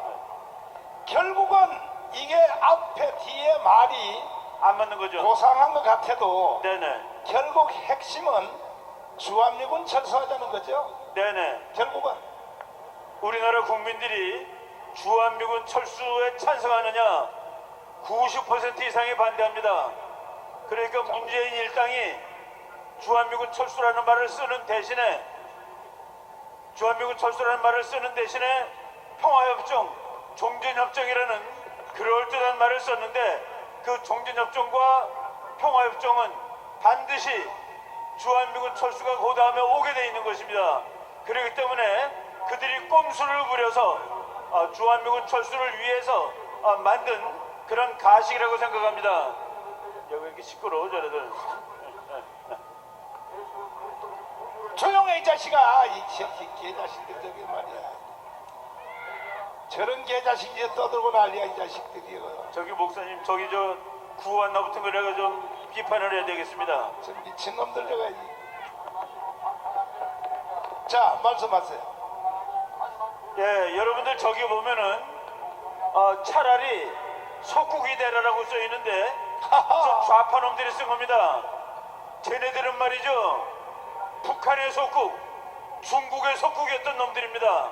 결국은 이게 앞에 뒤에 말이 안 맞는 거죠? 고상한 것 같아도 네네. 결국 핵심은 주한미군 철수하자는 거죠. 네네. 결국은 우리나라 국민들이 주한미군 철수에 찬성하느냐 90% 이상이 반대합니다. 그러니까 문재인 일당이 주한미군 철수라는 말을 쓰는 대신에 평화협정, 종전협정이라는 그럴듯한 말을 썼는데 그 종전협정과 평화협정은 반드시 주한미군 철수가 그 다음에 오게 돼 있는 것입니다. 그렇기 때문에 그들이 꼼수를 부려서 주한미군 철수를 위해서 만든 그런 가식이라고 생각합니다. 여기 이렇게 시끄러워 저래들. 조용해 이 자식아. 이 개자식들 저기 말이야. 저런 개자식이 떠들고 난리야 이 자식들이. 저기 목사님 저기 저 구호한나 붙은 거라가 좀 비판을 해야 되겠습니다. 저 미친놈들 저가. 자 말씀하세요. 예, 여러분들 저기 보면은 차라리 속국이 되라라고 써 있는데 좀 좌파놈들이 쓴 겁니다. 쟤네들은 말이죠, 북한의 속국, 중국의 속국이었던 놈들입니다.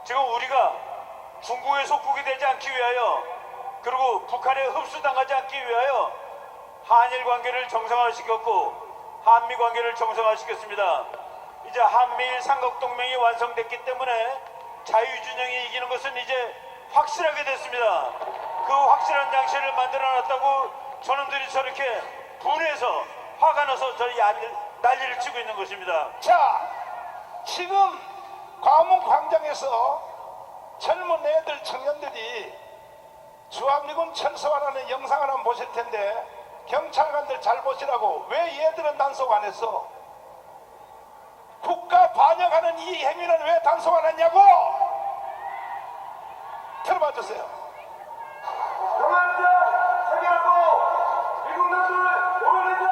지금 우리가 중국의 속국이 되지 않기 위하여 그리고 북한에 흡수당하지 않기 위하여 한일 관계를 정상화시켰고 한미 관계를 정상화시켰습니다. 이제 한미일 삼각동맹이 완성됐기 때문에 자유준영이 이기는 것은 이제 확실하게 됐습니다. 그 확실한 장치를 만들어놨다고 저놈들이 저렇게 분해서 화가 나서 저희 난리를 치고 있는 것입니다. 자, 지금 광화문 광장에서 젊은 애들 청년들이 주한미군 철수하라는 영상을 한번 보실 텐데 경찰관들 잘 보시라고. 왜 얘들은 단속 안 했어? 국가 반역하는 이 행위는 왜 단속 안 했냐고! 들어봐 주세요. 동아입니다. 세계하고 미국 놈들 오늘이죠.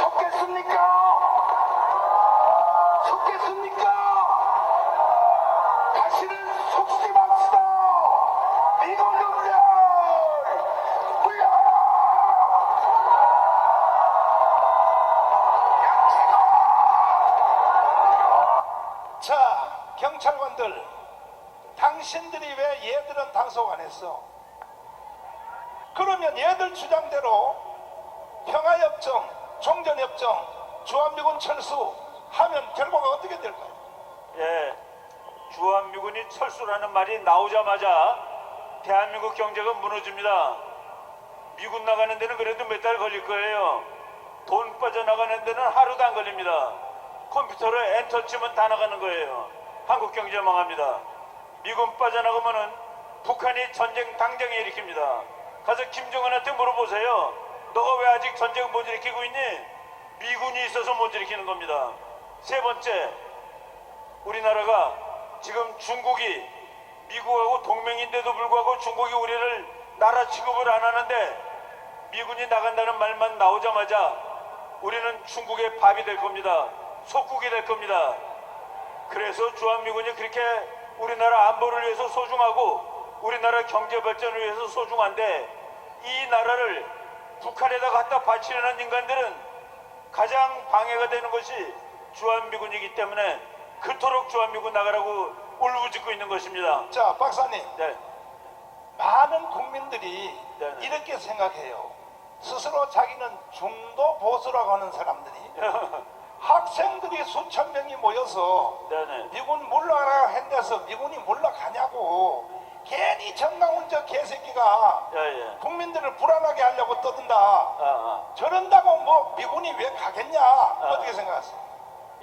속겠습니까? 속겠습니까? 다시는 속지 맙시다. 미국 놈들 물러가라. 자, 경찰관들, 당신들이 왜 얘들은 단속 안 했어? 그러면 얘들 주장대로 평화협정, 종전협정, 주한미군 철수하면 결과가 어떻게 될까요? 예, 주한미군이 철수라는 말이 나오자마자 대한민국 경제가 무너집니다. 미군 나가는 데는 그래도 몇 달 걸릴 거예요. 돈 빠져나가는 데는 하루도 안 걸립니다. 컴퓨터로 엔터 치면 다 나가는 거예요. 한국 경제 망합니다. 미군 빠져나가면은 북한이 전쟁 당장에 일으킵니다. 가서 김정은한테 물어보세요. 너가 왜 아직 전쟁을 못 일으키고 있니? 미군이 있어서 못 일으키는 겁니다. 세 번째, 우리나라가 지금 중국이 미국하고 동맹인데도 불구하고 중국이 우리를 나라 취급을 안 하는데 미군이 나간다는 말만 나오자마자 우리는 중국의 밥이 될 겁니다. 속국이 될 겁니다. 그래서 주한미군이 그렇게 우리나라 안보를 위해서 소중하고 우리나라 경제 발전을 위해서 소중한데 이 나라를 북한에다 갖다 바치려는 인간들은 가장 방해가 되는 것이 주한미군이기 때문에 그토록 주한미군 나가라고 울부짖고 있는 것입니다. 자, 박사님. 네. 많은 국민들이 네네. 이렇게 생각해요. 스스로 자기는 중도 보수라고 하는 사람들이 학생들이 수천 명이 모여서 네네. 미군 물러가라 했는데서 미군이 물러가냐고 괜히 정강훈 저 개새끼가 예. 국민들을 불안하게 하려고 떠든다. 저런다고 뭐 미군이 왜 가겠냐? 어떻게 생각하세요?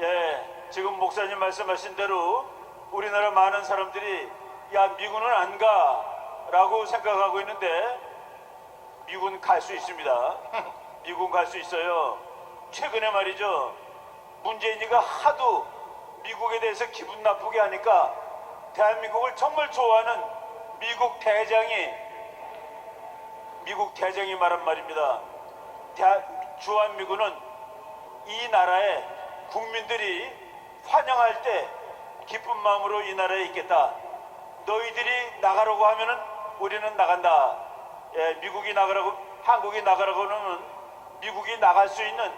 예, 지금 목사님 말씀하신 대로 우리나라 많은 사람들이 야 미군은 안 가라고 생각하고 있는데 미군 갈 수 있습니다. 미군 갈 수 있어요. 최근에 말이죠. 문재인이가 하도 미국에 대해서 기분 나쁘게 하니까 대한민국을 정말 좋아하는 미국 대장이 말한 말입니다. 주한미군은 이 나라에 국민들이 환영할 때 기쁜 마음으로 이 나라에 있겠다. 너희들이 나가라고 하면은 우리는 나간다. 예, 미국이 나가라고, 한국이 나가라고 하면 미국이 나갈 수 있는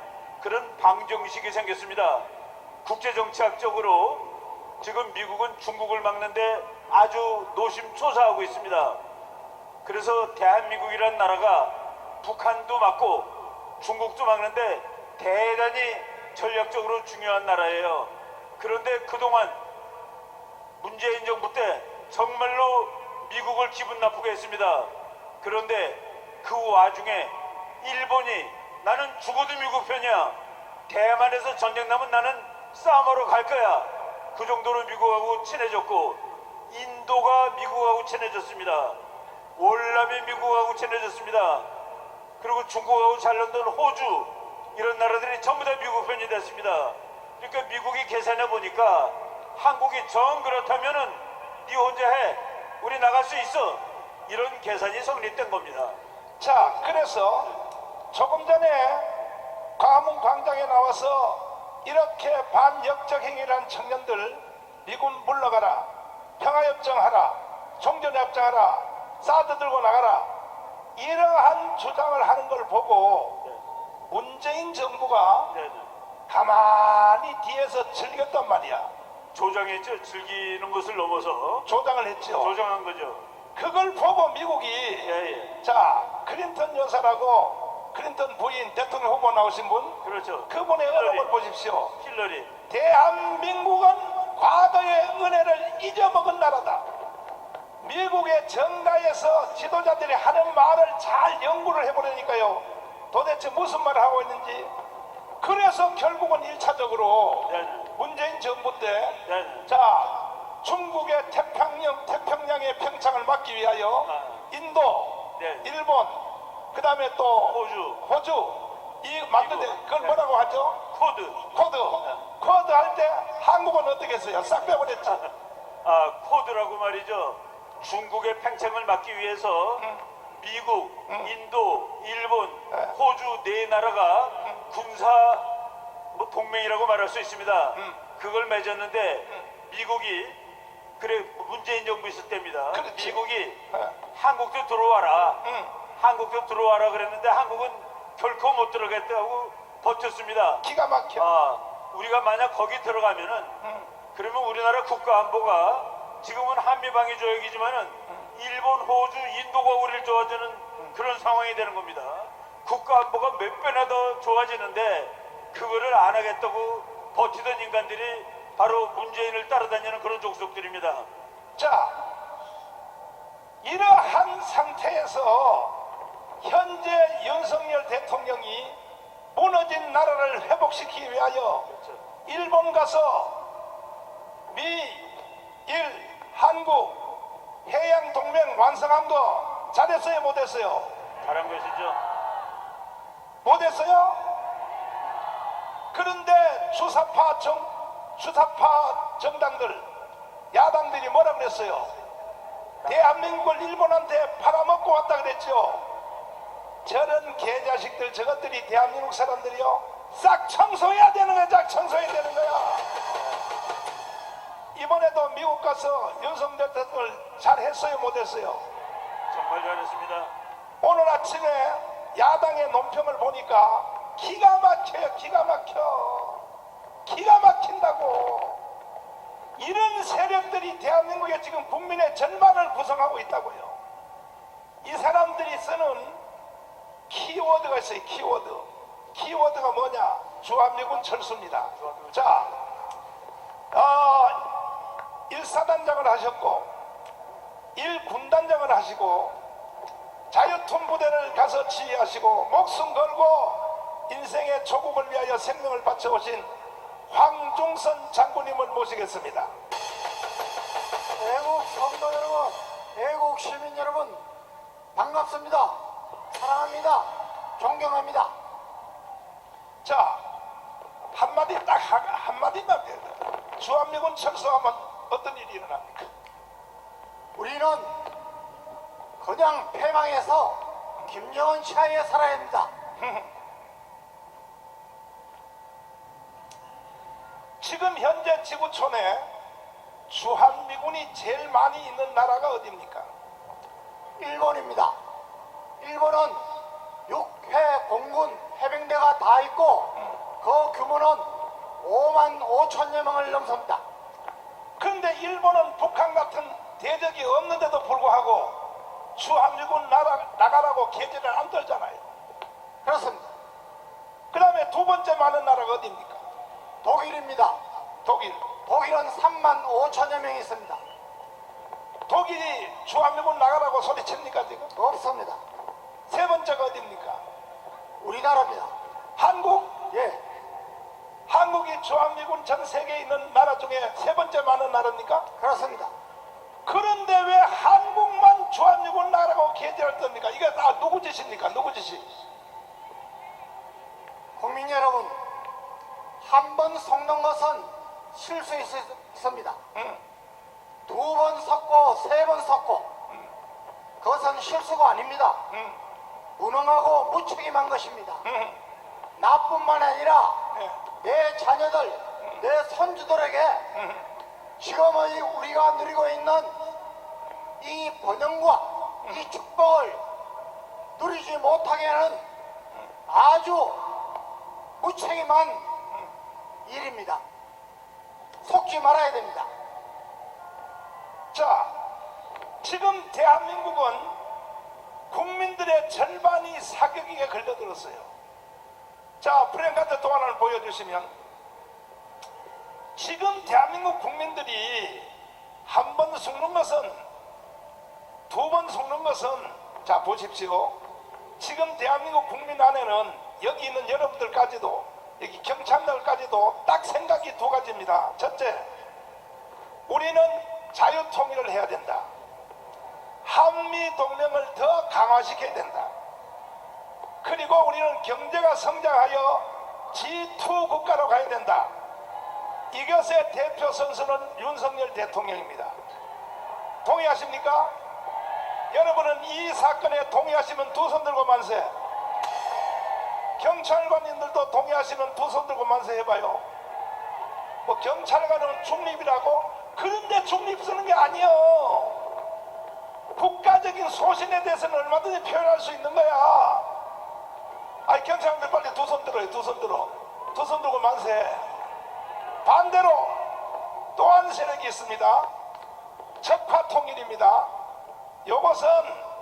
그런 방정식이 생겼습니다. 국제정치학적으로 지금 미국은 중국을 막는데 아주 노심초사하고 있습니다. 그래서 대한민국이라는 나라가 북한도 막고 중국도 막는데 대단히 전략적으로 중요한 나라예요. 그런데 그동안 문재인 정부 때 정말로 미국을 기분 나쁘게 했습니다. 그런데 그 와중에 일본이 나는 죽어도 미국 편이야. 대만에서 전쟁 나면 나는 싸움하러 갈 거야. 그 정도로 미국하고 친해졌고 인도가 미국하고 친해졌습니다. 월남이 미국하고 친해졌습니다. 그리고 중국하고 잘 논던 호주 이런 나라들이 전부 다 미국 편이 됐습니다. 그러니까 미국이 계산해 보니까 한국이 정 그렇다면은 네 혼자 해. 우리 나갈 수 있어. 이런 계산이 성립된 겁니다. 자, 그래서 조금 전에 광화문 광장에 나와서 이렇게 반역적 행위를 한 청년들 미군 물러가라, 평화협정하라, 종전협정하라, 사드 들고 나가라 이러한 주장을 하는 걸 보고 문재인 정부가 가만히 뒤에서 즐겼단 말이야. 조장했죠. 즐기는 것을 넘어서 조장을 했죠. 조장한 거죠. 그걸 보고 미국이 자, 클린턴 여사라고 클린턴 부인 대통령 후보 나오신 분, 그렇죠. 그분의 언어를 보십시오. 힐러리. 대한민국은 과거의 은혜를 잊어먹은 나라다. 미국의 정가에서 지도자들이 하는 말을 잘 연구를 해보려니까요. 도대체 무슨 말을 하고 있는지. 그래서 결국은 1차적으로 문재인 정부 때 자, 중국의 태평양의 평창을 막기 위하여 인도, 일본, 그 다음에 또 호주 이 만드는데 그걸 뭐라고 하죠? 코드 할 때 한국은 어떻게 했어요? 싹 빼버렸죠. 코드라고 말이죠. 중국의 팽창을 막기 위해서 미국, 인도, 일본, 호주 네 나라가 군사 뭐 동맹이라고 말할 수 있습니다. 그걸 맺었는데 미국이 그래 문재인 정부 있을 때입니다. 그렇지. 미국이 한국도 들어와라. 한국도 들어와라 그랬는데 한국은 결코 못 들어가겠다고 버텼습니다. 기가 막혀. 우리가 만약 거기 들어가면은 그러면 우리나라 국가안보가 지금은 한미방위 조약이지만은 일본, 호주, 인도가 우리를 도와주는 그런 상황이 되는 겁니다. 국가안보가 몇 배나 더 좋아지는데 그거를 안 하겠다고 버티던 인간들이 바로 문재인을 따라다니는 그런 족속들입니다. 자, 이러한 상태에서 현재 윤석열 대통령이 무너진 나라를 회복시키기 위하여 일본 가서 미, 일, 한국 해양동맹 완성한 거 잘했어요 못했어요? 잘한 것이죠. 못했어요? 그런데 주사파 정당들 야당들이 뭐라 그랬어요? 대한민국을 일본한테 팔아먹고 왔다 그랬죠. 저런 개자식들 저것들이 대한민국 사람들이요 싹 청소해야 되는 거야. 싹 청소해야 되는 거야. 이번에도 미국 가서 윤석열 대통령을 잘했어요 못했어요? 정말 잘했습니다. 오늘 아침에 야당의 논평을 보니까 기가 막혀요. 기가 막혀. 기가 막힌다고. 이런 세력들이 대한민국에 지금 국민의 절반을 구성하고 있다고요. 이 사람들이 쓰는 키워드가 있어요. 키워드가 뭐냐? 주한미군 철수입니다. 자, 1사단장을 하셨고 1군단장을 하시고 자유통부대를 가서 지휘하시고 목숨 걸고 인생의 조국을 위하여 생명을 바쳐오신 황중선 장군님을 모시겠습니다. 애국 성도 여러분, 애국 시민 여러분, 반갑습니다. 사랑합니다. 존경합니다. 자, 한마디 딱 한마디만 해요. 주한미군 철수하면 어떤 일이 일어납니까? 우리는 그냥 패망해서 김정은 치하에 살아야 합니다. 지금 현재 지구촌에 주한미군이 제일 많이 있는 나라가 어디입니까? 일본입니다. 일본은 6회 공군 해병대가 다 있고 그 규모는 5만 5천여 명을 넘습니다. 그런데 일본은 북한 같은 대적이 없는데도 불구하고 주한미군 나가라고 계제를 안 떨잖아요. 그렇습니다. 그 다음에 두 번째 많은 나라가 어디입니까? 독일입니다. 독일은 3만 5천여 명이 있습니다. 독일이 주한미군 나가라고 소리칩니까 지금? 없습니다. 세 번째가 어디입니까? 우리나라입니다. 한국? 예. 한국이 주한미군 전 세계에 있는 나라 중에 세 번째 많은 나라입니까? 그렇습니다. 그런데 왜 한국만 주한미군 나라고 계제를 뜹니까? 이게 다 누구 짓입니까? 누구 짓이? 국민 여러분, 한 번 속는 것은 실수 있습니다. 두 번 섞고 세 번 섞고 그것은 실수가 아닙니다. 무능하고 무책임한 것입니다. 나뿐만 아니라 내 자녀들, 내 손주들에게 지금의 우리가 누리고 있는 이 번영과 이 축복을 누리지 못하게 하는 아주 무책임한 일입니다. 속지 말아야 됩니다. 자, 지금 대한민국은 국민들의 절반이 사격에 걸려들었어요. 자, 프랭카드 또 하나를 보여주시면 지금 대한민국 국민들이 한 번 죽는 것은 두 번 죽는 것은 자 보십시오. 지금 대한민국 국민 안에는 여기 있는 여러분들까지도 여기 경찰들까지도 딱 생각이 두 가지입니다. 첫째, 우리는 자유통일을 해야 된다. 한미동맹을 더 강화시켜야 된다. 그리고 우리는 경제가 성장하여 G2 국가로 가야 된다. 이것의 대표 선수는 윤석열 대통령입니다. 동의하십니까? 여러분은 이 사건에 동의하시면 두 손 들고 만세. 경찰관님들도 동의하시는 두 손 들고 만세해봐요. 뭐 경찰관은 중립이라고? 그런데 중립 쓰는 게 아니요. 국가적인 소신에 대해서는 얼마든지 표현할 수 있는 거야. 아니 경찰관들 빨리 두 손 들어요. 두 손 들어. 두 손 들고 만세. 반대로 또 한 세력이 있습니다. 적화통일입니다. 요것은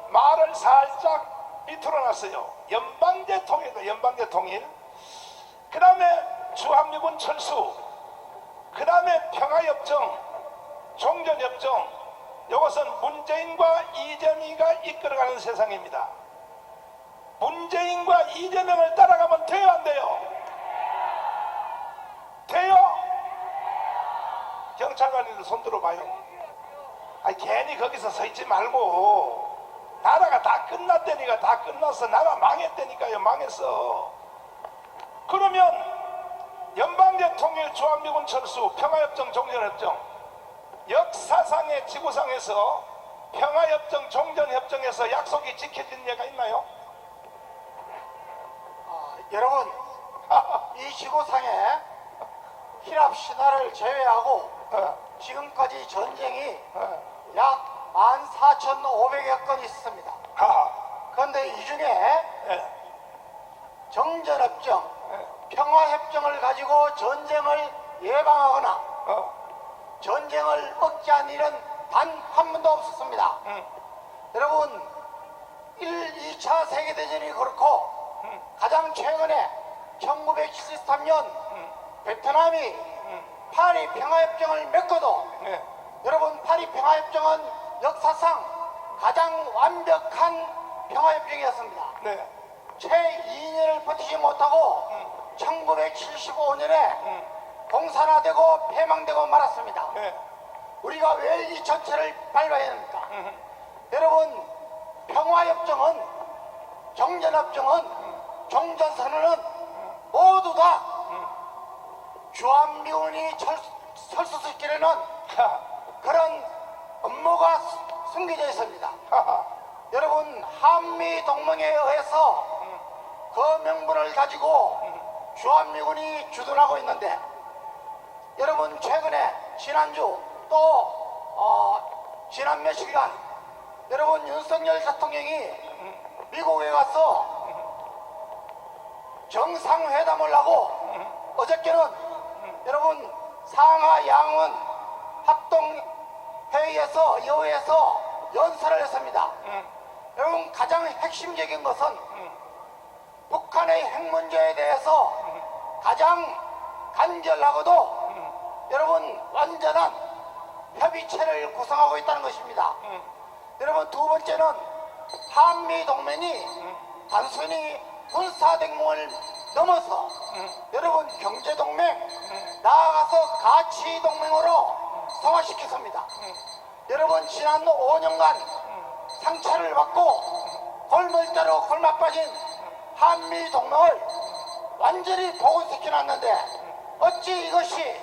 말을 살짝 비틀어놨어요. 연방제 통일이다. 연방제 통일. 그 다음에 주한미군 철수. 그 다음에 평화협정, 종전협정. 요것은 문재인과 이재명이가 이끌어가는 세상입니다. 문재인과 이재명을 따라가면 돼요, 안 돼요? 돼요? 경찰관님들 손 들어봐요. 아니 괜히 거기서 서 있지 말고, 나라가 다 끝났다니까. 다 끝났어. 나라 망했다니까요. 망했어. 그러면 연방제 통일, 주한미군 철수, 평화협정, 종전협정, 역사상의 지구상에서 평화협정, 종전협정에서 약속이 지켜진 예가 있나요? 여러분, 이 지구상에 히랍 신화를 제외하고 지금까지 전쟁이 약 14,500여 건 있습니다. 그런데 이 중에 정전협정, 평화협정을 가지고 전쟁을 예방하거나 전쟁을 억제한 일은 단 한 번도 없었습니다. 여러분, 1, 2차 세계대전이 그렇고 가장 최근에 1973년 베트남이 파리 평화협정을 맺고도 여러분, 파리 평화협정은 역사상 가장 완벽한 평화협정이었습니다. 채 2년을 버티지 못하고 1975년에 공산화되고 폐망되고 말았습니다. 우리가 왜 이 전체를 밟아야 합니까? 여러분, 평화협정은, 정전협정은, 종전선언은 모두 다 주한미군이 설수시키려는 그런 업무가 숨겨져 있습니다. 여러분, 한미동맹에 의해서 그 명분을 가지고 주한미군이 주둔하고 있는데, 여러분 최근에 지난주 또 지난 며칠간 여러분 윤석열 대통령이 미국에 가서 정상회담을 하고 어저께는 여러분 상하 양원 합동회의에서 여회에서 연설을 했습니다. 여러분, 가장 핵심적인 것은 북한의 핵 문제에 대해서 가장 간결하고도 여러분 완전한 협의체를 구성하고 있다는 것입니다. 여러분, 두 번째는 한미동맹이 단순히 군사동맹을 넘어서 여러분 경제동맹, 나아가서 가치동맹으로 성화시켰습니다. 여러분, 지난 5년간 상처를 받고 골물대로 골맞빠진 한미동맹을 완전히 복원시켜놨는데 어찌 이것이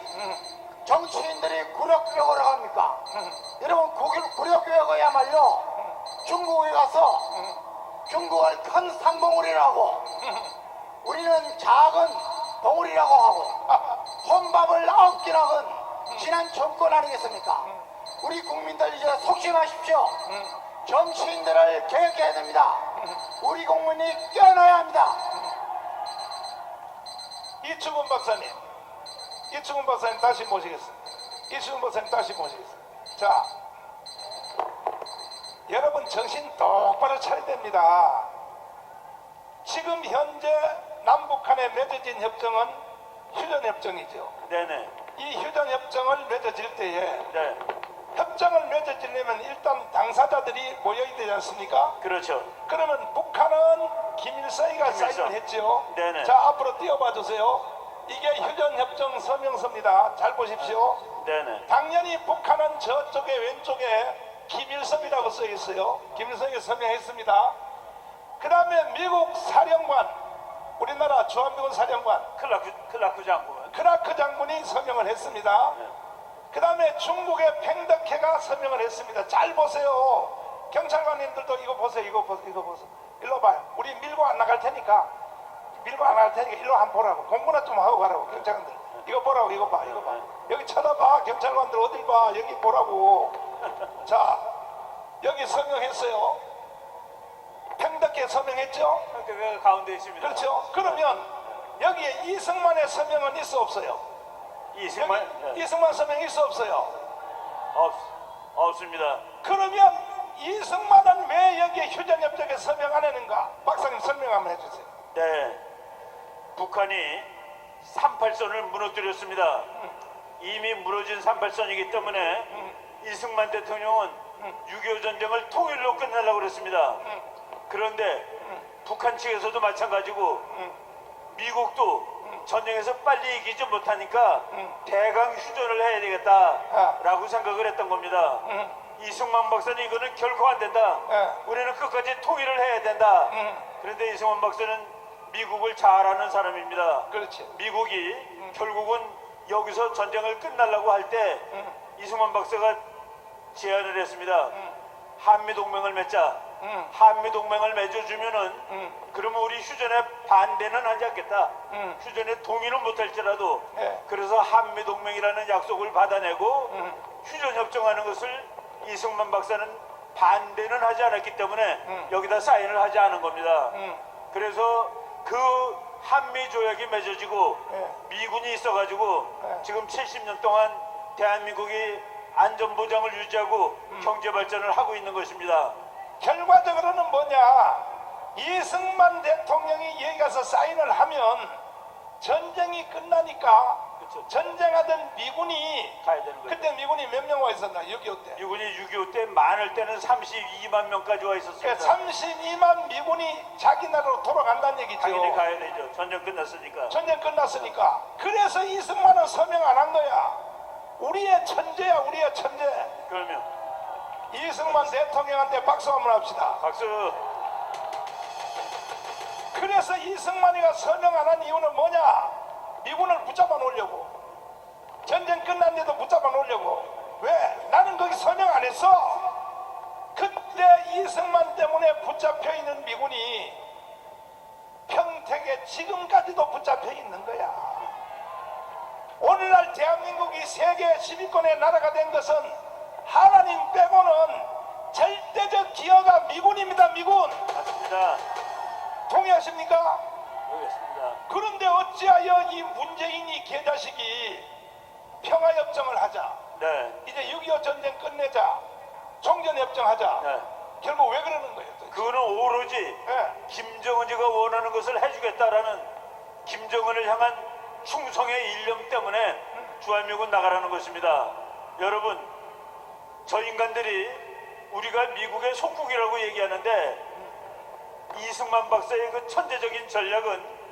정치인들이 굴욕교육을 합니까? 여러분, 굴욕교육이야말로 중국에 가서 중국을 큰 상봉우리라고, 우리는 작은 봉우리라고 하고 혼밥을 9끼 먹은 지난 정권 아니겠습니까? 우리 국민들 이제 속심하십시오. 정치인들을 개혁해야 됩니다. 우리 국민이 깨어나야 합니다. 이충훈 박사님 다시 모시겠습니다. 이충훈 박사님 다시 모시겠습니다. 자, 여러분 정신 똑바로 차려야 됩니다. 지금 현재 남북한에 맺어진 협정은 휴전협정이죠. 네네. 이 휴전협정을 맺어질 때에 네. 협정을 맺어지려면 일단 당사자들이 모여야 되지 않습니까? 그렇죠. 그러면 북한은 김일성이가 사인을 했죠. 네네. 자, 앞으로 띄워봐 주세요. 이게 휴전협정 서명서입니다. 잘 보십시오. 네네. 당연히 북한은 저쪽에 왼쪽에 김일성이라고 써 있어요. 김일성이 서명했습니다. 그 다음에 미국 사령관, 우리나라 주한미군 사령관 클라크 장군. 크라크 장군이 서명을 했습니다. 그 다음에 중국의 팽덕회가 서명을 했습니다. 잘 보세요. 경찰관님들도 이거 보세요. 이거 보세요. 일로 봐요. 우리 밀고 안 나갈 테니까. 밀고 안 할 테니까 일로 한번 보라고. 공부나 좀 하고 가라고. 경찰관들 이거 보라고. 이거 봐. 이거 봐. 여기 쳐다봐. 경찰관들 어딜 봐. 여기 보라고. 자, 여기 서명했어요. 평덕에 서명했죠? 그 가운데 있습니다. 그렇죠. 그러면 여기에 이승만의 서명은 있어 없어요? 이승만? 네. 이승만 서명 있어 없어요? 없습니다. 그러면 이승만은 왜 여기에 휴전협정에 서명 안 했는가? 박사님 설명 한번 해주세요. 네. 북한이 38선을 무너뜨렸습니다. 이미 무너진 38선이기 때문에 이승만 대통령은 6.25 전쟁을 통일로 끝내려고 그랬습니다. 그런데 북한 측에서도 마찬가지고 미국도 전쟁에서 빨리 이기지 못하니까 대강 휴전을 해야 되겠다라고 생각을 했던 겁니다. 이승만 박사는 이거는 결코 안 된다. 우리는 끝까지 통일을 해야 된다. 그런데 이승만 박사는 미국을 잘 아는 사람입니다. 그렇지. 미국이 결국은 여기서 전쟁을 끝내려고 할 때 이승만 박사가 제안을 했습니다. 한미동맹을 맺자. 한미동맹을 맺어주면은 그러면 우리 휴전에 반대는 하지 않겠다. 휴전에 동의는 못할지라도 그래서 한미동맹이라는 약속을 받아내고 휴전협정하는 것을 이승만 박사는 반대는 하지 않았기 때문에 여기다 사인을 하지 않은 겁니다. 그래서 그 한미조약이 맺어지고 미군이 있어가지고 지금 70년 동안 대한민국이 안전보장을 유지하고 경제발전을 하고 있는 것입니다. 결과적으로는 뭐냐? 이승만 대통령이 여기 가서 사인을 하면 전쟁이 끝나니까 전쟁하던 미군이 가야 되는 거죠. 그때 미군이 몇 명 와 있었나? 6.25 때. 미군이 6.25 때 많을 때는 32만 명까지 와 있었습니다. 32만 미군이 자기 나라로 돌아간다는 얘기죠. 당연히 가야 되죠. 전쟁 끝났으니까. 전쟁 끝났으니까. 그래서 이승만은 서명 안 한 거야. 우리의 천재야, 우리의 천재. 그러면 이승만 대통령한테 박수 한번 합시다. 박수. 그래서 이승만이가 서명 안 한 이유는 뭐냐? 미군을 붙잡아 놓으려고. 전쟁 끝났는데도 붙잡아 놓으려고. 왜? 나는 거기 서명 안 했어. 그때 이승만 때문에 붙잡혀 있는 미군이 평택에 지금까지도 붙잡혀 있는 거야. 오늘날 대한민국이 세계 10위권의 나라가 된 것은 하나님 빼고는 절대적 기여가 미군입니다. 미군. 맞습니다. 동의하십니까? 모르겠습니다. 그런데 어찌하여 이 문재인이 개자식이 평화협정을 하자. 네. 이제 6.25 전쟁 끝내자. 종전협정하자. 네. 결국 왜 그러는 거예요? 도대체? 그거는 오로지 예. 김정은이가 원하는 것을 해주겠다라는 김정은을 향한 충성의 일념 때문에 주한미군 나가라는 것입니다. 여러분, 저 인간들이 우리가 미국의 속국이라고 얘기하는데 이승만 박사의 그 천재적인 전략은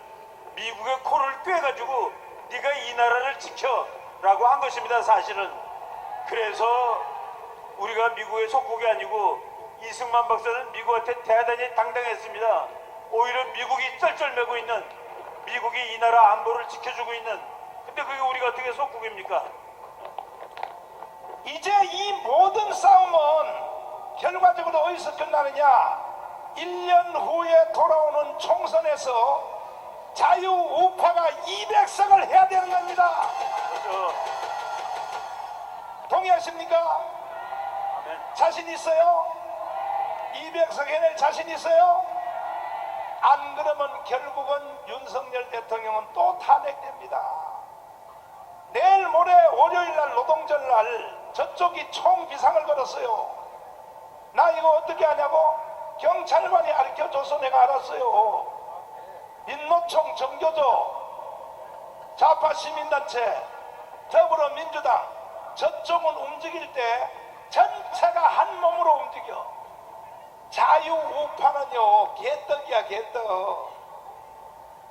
미국의 코를 꿰가지고 네가 이 나라를 지켜라고 한 것입니다. 사실은. 그래서 우리가 미국의 속국이 아니고 이승만 박사는 미국한테 대단히 당당했습니다. 오히려 미국이 쩔쩔매고 있는, 미국이 이 나라 안보를 지켜주고 있는, 근데 그게 우리가 어떻게 속국입니까? 이제 이 모든 싸움은 결과적으로 어디서 끝나느냐? 1년 후에 돌아오는 총선에서 자유우파가 200석을 해야 되는 겁니다. 그렇죠. 동의하십니까? 아멘. 자신 있어요? 200석 해낼 자신 있어요? 안 그러면 결국은 윤석열 대통령은 또 탄핵됩니다. 내일 모레 월요일날 노동절날 저쪽이 총비상을 걸었어요. 나 이거 어떻게 하냐고? 경찰관이 가르쳐줘서 내가 알았어요. 민노총, 정교조, 좌파 시민단체, 더불어민주당 저쪽은 움직일 때 전체가 한 몸으로 움직여. 자유우파는요 개떡이야, 개떡.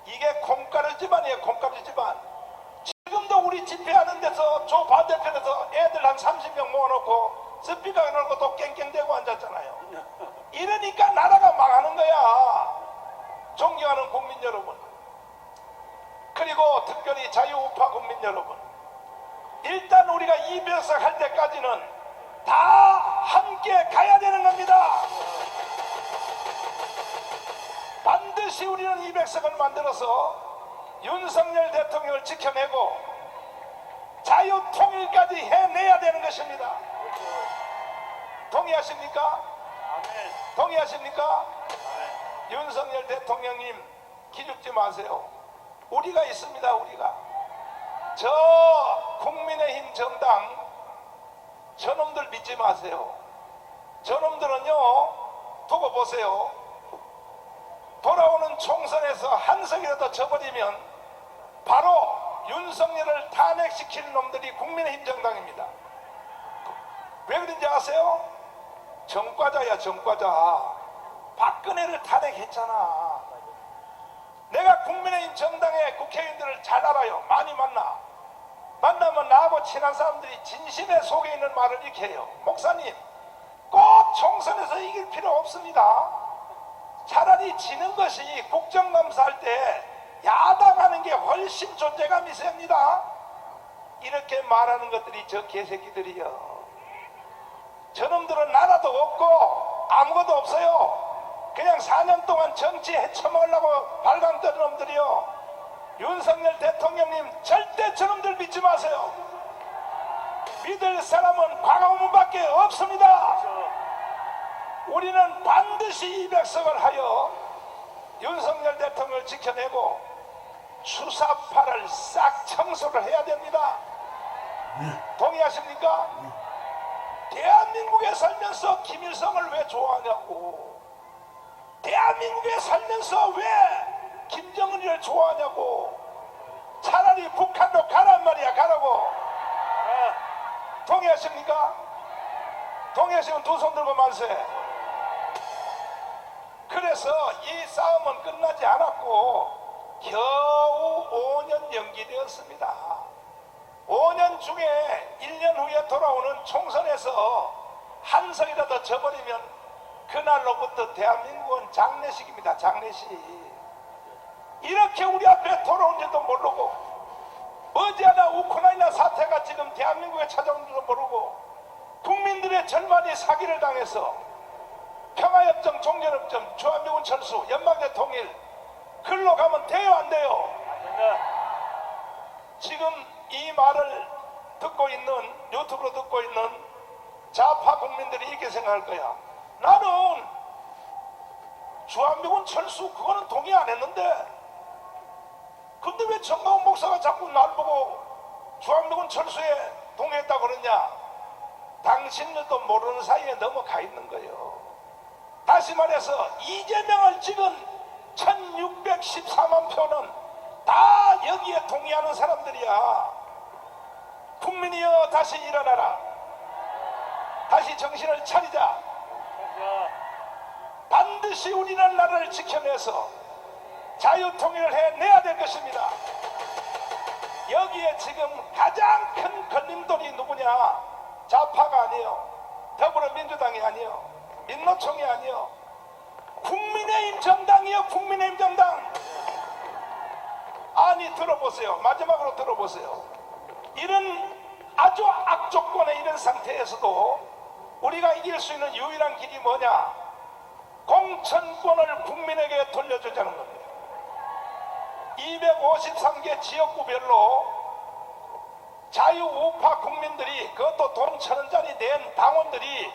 이게 콩가루 집안이에요, 콩가루 집안. 지금도 우리 집회하는 데서 저 반대편에서 애들 한 30명 모아놓고 스피커 해놓고 또 깽깽대고 앉았잖아요. 이러니까 나라가 망하는 거야. 존경하는 국민 여러분, 그리고 특별히 자유우파 국민 여러분, 일단 우리가 200석 할 때까지는 다 함께 가야 되는 겁니다. 반드시 반드시 우리는 200석을 만들어서 윤석열 대통령을 지켜내고 자유통일까지 해내야 되는 것입니다. 동의하십니까? 동의하십니까? 윤석열 대통령님 기죽지 마세요. 우리가 있습니다. 우리가 저 국민의힘 정당 저놈들 믿지 마세요. 저놈들은요 두고 보세요. 돌아오는 총선에서 한 석이라도 져버리면 바로 윤석열을 탄핵시키는 놈들이 국민의힘 정당입니다. 왜 그런지 아세요? 정과자야 정과자. 박근혜를 탄핵했잖아. 내가 국민의힘 정당의 국회의원들을 잘 알아요. 많이 만나면 나하고 친한 사람들이 진심에 속에 있는 말을 이렇게 해요. 목사님 꼭 총선에서 이길 필요 없습니다. 차라리 지는 것이 국정감사할 때 야당하는 게 훨씬 존재감이 셉니다. 이렇게 말하는 것들이 저 개새끼들이요. 저놈들은 나라도 없고 아무것도 없어요. 그냥 4년 동안 정치 헤쳐먹으려고 발광 떠는 놈들이요. 윤석열 대통령님 절대 저놈들 믿지 마세요. 믿을 사람은 광화문밖에 없습니다. 우리는 반드시 200석을 하여 윤석열 대통령을 지켜내고 수사파를 싹 청소를 해야 됩니다. 동의하십니까? 대한민국에 살면서 김일성을 왜 좋아하냐고. 대한민국에 살면서 왜 김정은이를 좋아하냐고. 차라리 북한도 가란 말이야. 가라고. 동의하십니까? 동의하시면 두 손 들고 만세. 그래서 이 싸움은 끝나지 않았고 겨우 5년 연기되었습니다. 5년 중에 1년 후에 돌아오는 총선에서 한 석이라도 져버리면 그날로부터 대한민국은 장례식입니다. 장례식. 이렇게 우리 앞에 돌아온지도 모르고 머지않아 우크라이나 사태가 지금 대한민국에 찾아온 줄도 모르고 국민들의 절반이 사기를 당해서 평화협정, 종전협정, 주한미군 철수, 연방제 통일 글로 가면 돼요 안 돼요? 지금 이 말을 듣고 있는 유튜브로 듣고 있는 좌파 국민들이 이렇게 생각할 거야. 나는 주한미군 철수 그거는 동의 안 했는데 근데 왜 정가훈 목사가 자꾸 날 보고 주한미군 철수에 동의했다고 그러냐. 당신들도 모르는 사이에 넘어가 있는 거예요. 다시 말해서 이재명을 찍은 1614만 표는 다 여기에 동의하는 사람들이야. 국민이여 다시 일어나라. 다시 정신을 차리자. 반드시 우리는 나라를 지켜내서 자유통일을 해내야 될 것입니다. 여기에 지금 가장 큰 걸림돌이 누구냐? 좌파가 아니에요. 더불어민주당이 아니에요. 민노총이 아니에요. 국민의힘 정당이요. 국민의힘 정당. 아니 들어보세요. 마지막으로 들어보세요. 이런 아주 악조건의 이런 상태에서도 우리가 이길 수 있는 유일한 길이 뭐냐? 공천권을 국민에게 돌려주자는 겁니다. 253개 지역구별로 자유우파 국민들이 그것도 돈 1,000원짜리 낸 당원들이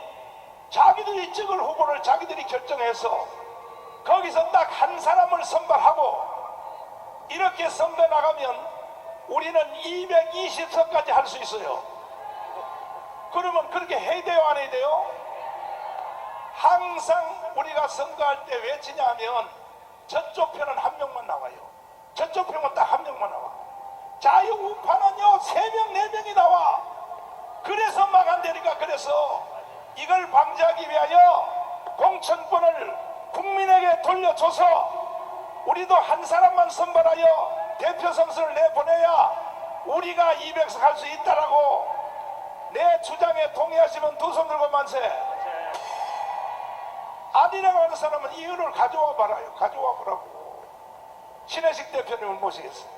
자기들이 찍을 후보를 자기들이 결정해서 거기서 딱 한 사람을 선발하고 이렇게 선거 나가면 우리는 220석까지 할 수 있어요. 그러면 그렇게 해야 돼요 안 해야 돼요? 항상 우리가 선거할 때 외치냐면 저쪽 편은 한 명만 나와요. 저쪽 편은 딱 한 명만 나와. 자유우파는요 3명 4명이 나와. 그래서 막 안 되니까. 그래서 이걸 방지하기 위하여 공천권을 국민에게 돌려줘서 우리도 한 사람만 선발하여 대표 선수를 내보내야 우리가 200석 할 수 있다라고 내 주장에 동의하시면 두 손 들고 만세. 아니라고 하는 사람은 이유를 가져와 봐라요. 가져와 보라고. 신혜식 대표님을 모시겠습니다.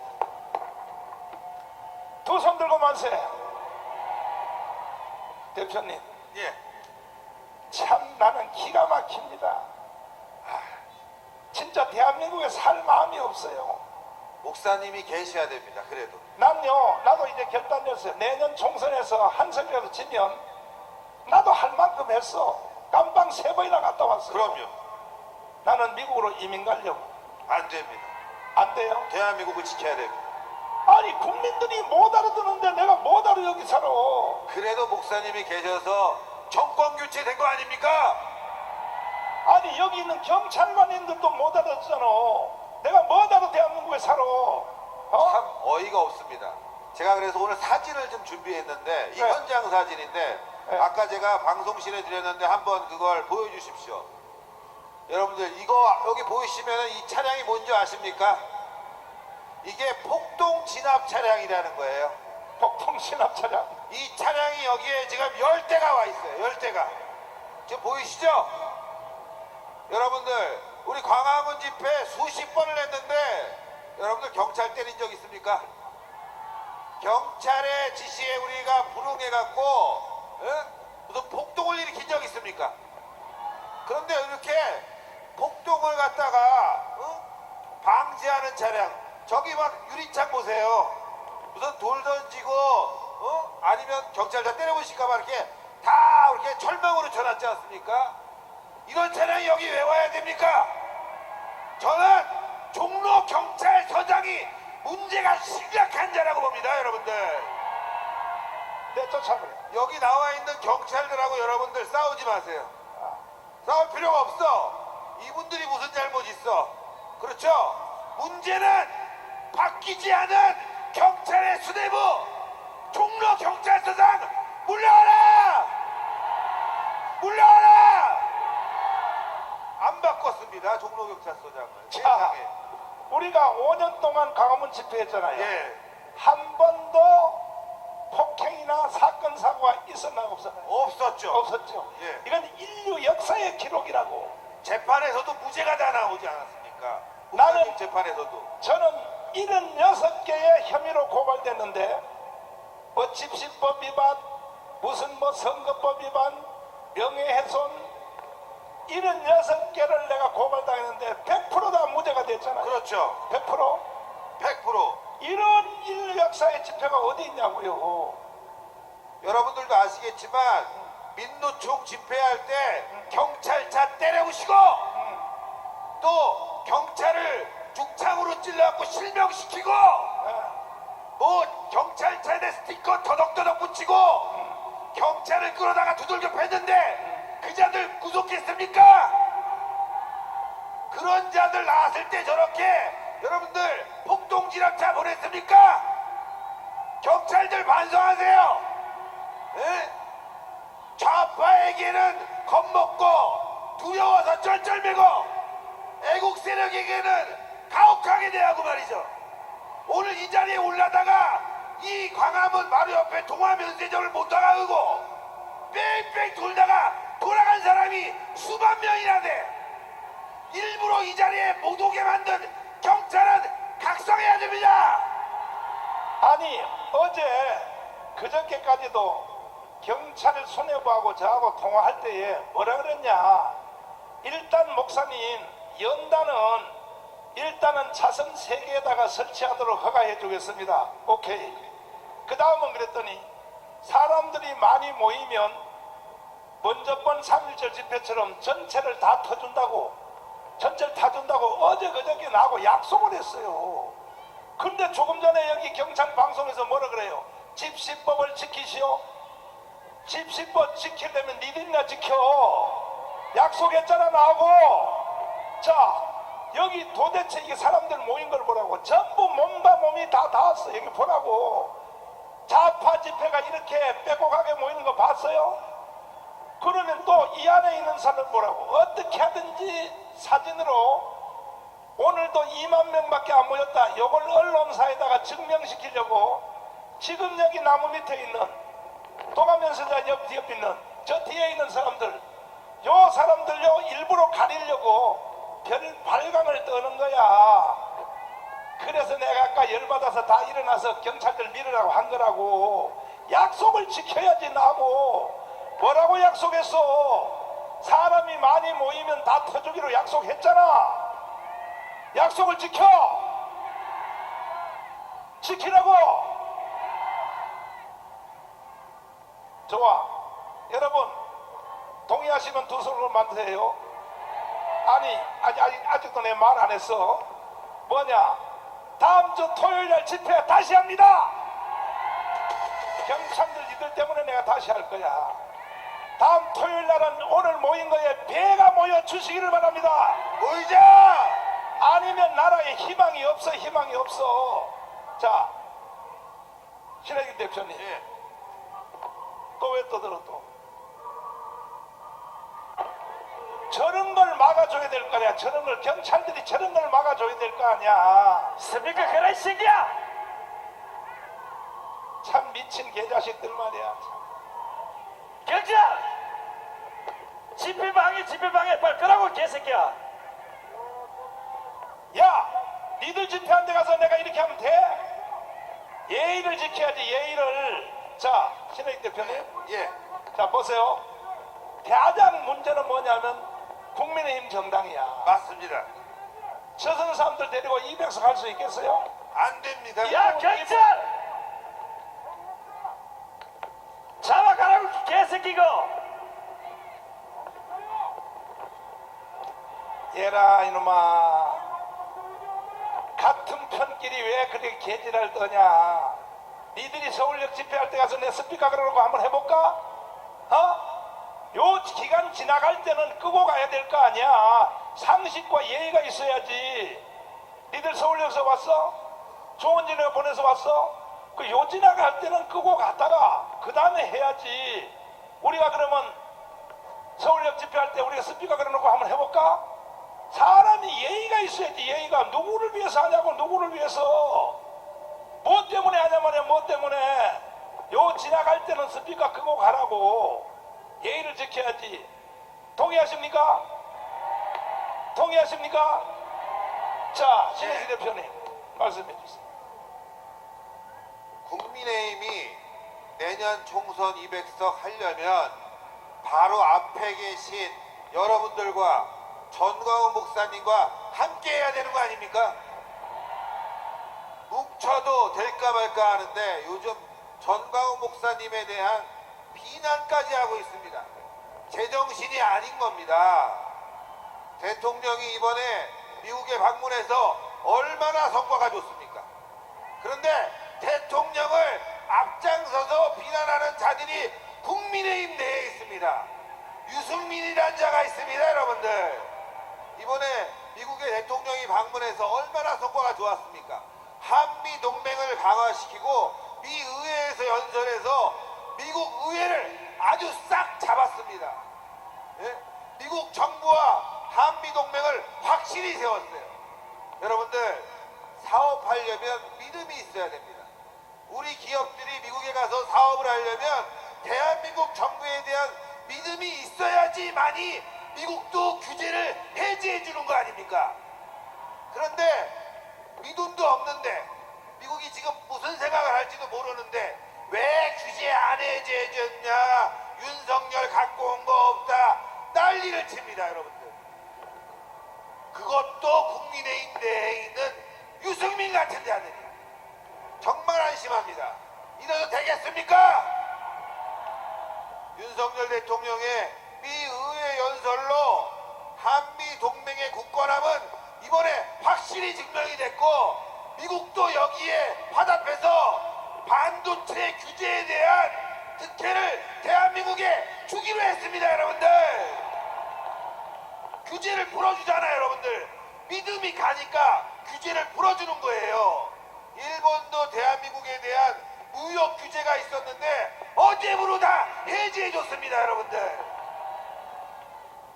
두 손 들고 만세. 대표님, 참 나는 기가 막힙니다. 진짜 대한민국에 살 마음이 없어요. 목사님이 계셔야 됩니다. 그래도 나도 이제 결단했어요. 내년 총선에서 한 선이라도 지면 나도 할 만큼 했어. 감방 3번이나 갔다 왔어요. 그럼요. 나는 미국으로 이민 가려고. 안 됩니다. 안 돼요? 대한민국을 지켜야 됩니다. 아니 국민들이 못 알아듣는데 내가 못 알아 여기 살아. 그래도 목사님이 계셔서 정권 교체된 거 아닙니까? 아니 여기 있는 경찰관님들도 못 알아듣잖아. 내가 못 알아 대한민국에 살아. 참 어이가 없습니다. 제가 그래서 오늘 사진을 좀 준비했는데 이 네. 현장 사진인데 네. 아까 제가 방송실에 드렸는데 한번 그걸 보여주십시오. 여러분들 이거 여기 보이시면 이 차량이 뭔지 아십니까? 이게 폭동 진압 차량이라는 거예요. 폭풍 진압 차량. 이 차량이 여기에 지금 10대가 와 있어요. 10대가. 지금 보이시죠? 여러분들 우리 광화문 집회 수십 번을 했는데 여러분들 경찰 때린 적 있습니까? 경찰의 지시에 우리가 불응해갖고 무슨 폭동을 일으킨 적 있습니까? 그런데 이렇게 폭동을 갖다가 방지하는 차량, 저기 막 유리창 보세요. 무슨 돌 던지고 아니면 경찰차 때려보실까봐 이렇게 다 이렇게 철망으로 쳐놨지 않습니까? 이런 차량이 여기 왜 와야 됩니까? 저는 종로 경찰서장이 문제가 심각한 자라고 봅니다, 여러분들. 내쫓아버려. 여기 나와 있는 경찰들하고 여러분들 싸우지 마세요. 싸울 필요가 없어. 이분들이 무슨 잘못 있어? 그렇죠? 문제는 바뀌지 않은 경찰의 수뇌부 종로 경찰서장 물러와라! 물러와라! 안 바꿨습니다, 종로 경찰서장을. 자, 우리가 5년 동안 광화문 집회했잖아요. 예. 한 번도 폭행이나 사건 사고가 있었나요, 없었나요? 없었죠. 없었죠. 예. 이건 인류 역사의 기록이라고. 재판에서도 무죄가 다 나오지 않았습니까? 나는- 국가님 재판에서도. 저는 76개의 혐의로 고발됐는데 뭐 집시법 위반, 무슨 뭐 선거법 위반, 명예훼손 76개를 내가 고발당했는데 100% 다 무죄가 됐잖아요. 그렇죠. 100%? 100%. 이런 인류 역사의 집회가 어디 있냐고요. 여러분들도 아시겠지만 민노총 집회할 때 경찰차 때려부시고 또 경찰을 죽창으로 찔러갖고 실명시키고 뭐 경찰차에 대 스티커 더덕더덕 붙이고 경찰을 끌어다가 두들겨 팼는데 그 자들 구속했습니까? 그런 자들 나왔을 때 저렇게 여러분들 폭동진압차 보냈습니까? 경찰들 반성하세요. 에? 좌파에게는 겁먹고 두려워서 쩔쩔매고 애국 세력에게는 가혹하게 대하고 말이죠. 오늘 이 자리에 올라다가 이 광화문 바로 옆에 동화면세점을 못 나가고 뺑뺑 돌다가 돌아간 사람이 수만 명이나 돼. 일부러 이 자리에 못 오게 만든 경찰은 각성해야 됩니다. 아니 어제 그저께까지도 경찰 수뇌부하고 저하고 통화할 때에 뭐라 그랬냐. 일단 목사님 연단은 일단은 차선 3개에다가 설치하도록 허가해 주겠습니다. 오케이. 그 다음은 그랬더니 사람들이 많이 모이면 먼저 번 3.1절 집회처럼 전체를 다 터준다고, 전체를 타준다고 어제 그저께 나하고 약속을 했어요. 근데 조금 전에 여기 경찰 방송에서 뭐라 그래요? 집시법을 지키시오. 집시법 지키려면 니들이나 지켜. 약속했잖아 나하고. 자 여기 도대체 이게 사람들 모인 걸 보라고. 전부 몸과 몸이 다 닿았어. 여기 보라고. 좌파 집회가 이렇게 빼곡하게 모이는 거 봤어요? 그러면 또 이 안에 있는 사람을 보라고. 어떻게 하든지 사진으로 오늘도 2만 명밖에 안 모였다. 이걸 언론사에다가 증명시키려고 지금 여기 나무 밑에 있는 동화면세자 옆 있는 저 뒤에 있는 사람들, 요 사람들요 일부러 가리려고 별 발광을 떠는 거야. 그래서 내가 아까 열받아서 다 일어나서 경찰들 밀으라고 한 거라고. 약속을 지켜야지 나고. 뭐라고 약속했어? 사람이 많이 모이면 다 터주기로 약속했잖아. 약속을 지키라고. 좋아. 여러분 동의하시면 두 손으로 만드세요. 아니 아직도 내 말 안 했어. 뭐냐, 다음 주 토요일날 집회 다시 합니다. 경찰들 이들 때문에 내가 다시 할 거야. 다음 토요일날은 오늘 모인 거에 배가 모여 주시기를 바랍니다. 모이자. 아니면 나라에 희망이 없어. 자, 신혜균 대표님, 또 왜 떠들어 또? 저런 걸 막아줘야 될 거 아니야. 저런 걸 경찰들이 저런 걸 막아줘야 될 거 아니야. 스피커 그래 새끼야. 참 미친 개자식들 말이야. 경찰 집회방해 빨리 끄라고 개새끼야. 야, 니들 집회한 데 가서 내가 이렇게 하면 돼? 예의를 지켜야지, 예의를. 자, 신혜익 대표님, 자 보세요. 가장 문제는 뭐냐면 국민의힘 정당이야. 맞습니다. 저선 사람들 데리고 200석 할 수 있겠어요? 안 됩니다. 야 경찰 잡아가라고 개새끼고. 얘라 이놈아, 같은 편끼리 왜 그렇게 개지랄 떠냐. 니들이 서울역 집회할 때 가서 내 스피커 그러고 한번 해볼까? 요 기간 지나갈 때는 끄고 가야 될 거 아니야. 상식과 예의가 있어야지. 니들 서울역에서 왔어? 조원진이가 보내서 왔어? 그 요 지나갈 때는 끄고 갔다가 그 다음에 해야지. 우리가 그러면 서울역 집회할 때 우리가 스피커 그려놓고 한번 해볼까? 사람이 예의가 있어야지. 예의가. 누구를 위해서 하냐고. 누구를 위해서. 뭐 때문에 하냐면 뭐 때문에. 요 지나갈 때는 스피커 끄고 가라고. 예의를 지켜야지. 동의하십니까? 동의하십니까? 자, 신혜기 대표님 말씀해 주세요. 국민의힘이 내년 총선 200석 하려면 바로 앞에 계신 여러분들과 전광훈 목사님과 함께 해야 되는 거 아닙니까? 뭉쳐도 될까 말까 하는데 요즘 전광훈 목사님에 대한 비난까지 하고 있습니다. 제정신이 아닌 겁니다. 대통령이 이번에 미국에 방문해서 얼마나 성과가 좋습니까? 그런데 대통령을 앞장서서 비난하는 자들이 국민의힘 내에 있습니다. 유승민이라는 자가 있습니다, 여러분들. 이번에 미국의 대통령이 방문해서 얼마나 성과가 좋았습니까? 한미 동맹을 강화시키고 미 의회에서 연설해서 미국 의회를 아주 싹 잡았습니다. 예? 미국 정부와 한미 동맹을 확실히 세웠어요. 여러분들, 사업하려면 믿음이 있어야 됩니다. 우리 기업들이 미국에 가서 사업을 하려면 대한민국 정부에 대한 믿음이 있어야지만이 미국도 규제를 해제해 주는 거 아닙니까? 그런데 믿음도 없는데 미국이 지금 무슨 생각을 할지도 모르는데 왜 규제 안 해제해 줬냐, 윤석열 갖고 온 거 없다 난리를 칩니다, 여러분들. 그것도 국민의힘 내에 있는 유승민 같은 자들이. 정말 안심합니다. 이래도 되겠습니까? 윤석열 대통령의 미 의회 연설로 한미 동맹의 굳건함은 이번에 확실히 증명이 됐고, 미국도 여기에 화답해서 반도체 규제에 대한 특혜를 대한민국에 주기로 했습니다, 여러분들. 규제를 풀어주잖아요, 여러분들. 믿음이 가니까 규제를 풀어주는 거예요. 일본도 대한민국에 대한 무역 규제가 있었는데 어제부로 다 해제해줬습니다, 여러분들.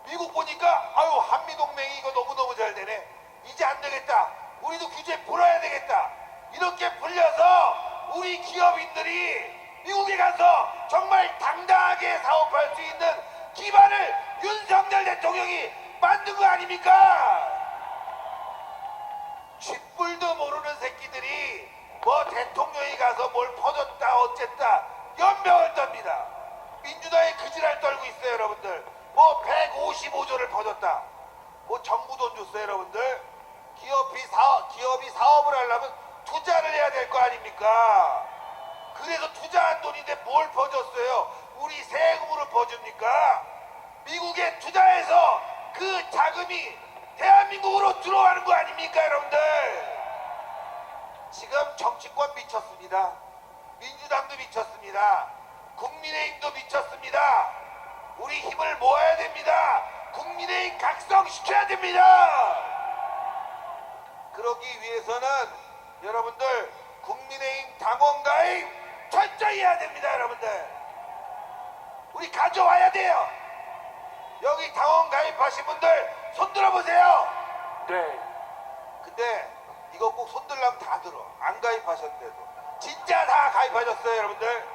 미국 보니까 아유, 한미동맹이 이거 너무너무 잘 되네. 이제 안 되겠다. 우리도 규제 풀어야 되겠다. 이렇게 풀려서 우리 기업인들이 미국에 가서 정말 당당하게 사업할 수 있는 기반을 윤석열 대통령이 만든 거 아닙니까? 쥐뿔도 모르는 새끼들이 뭐 대통령이 가서 뭘 퍼줬다 어쨌다 연명을 떱니다. 민주당이 그지랄 떨고 있어요, 여러분들. 뭐 155조를 퍼줬다. 뭐 정부 돈 줬어요, 여러분들. 기업이 사업을 하려면 투자를 해야 될 거 아닙니까? 그래서 투자한 돈인데 뭘 퍼줬어요? 우리 세금으로 퍼줍니까? 미국에 투자해서 그 자금이 대한민국으로 들어가는 거 아닙니까, 여러분들? 지금 정치권 미쳤습니다. 민주당도 미쳤습니다. 국민의힘도 미쳤습니다. 우리 힘을 모아야 됩니다. 국민의힘 각성시켜야 됩니다. 그러기 위해서는 여러분들 국민의힘 당원 가입 철저히 해야 됩니다. 여러분들 우리 가져와야 돼요. 여기 당원 가입하신 분들 손 들어보세요. 네. 근데 이거 꼭 손들라면 다 들어. 안 가입하셨는데도 진짜 다 가입하셨어요. 여러분들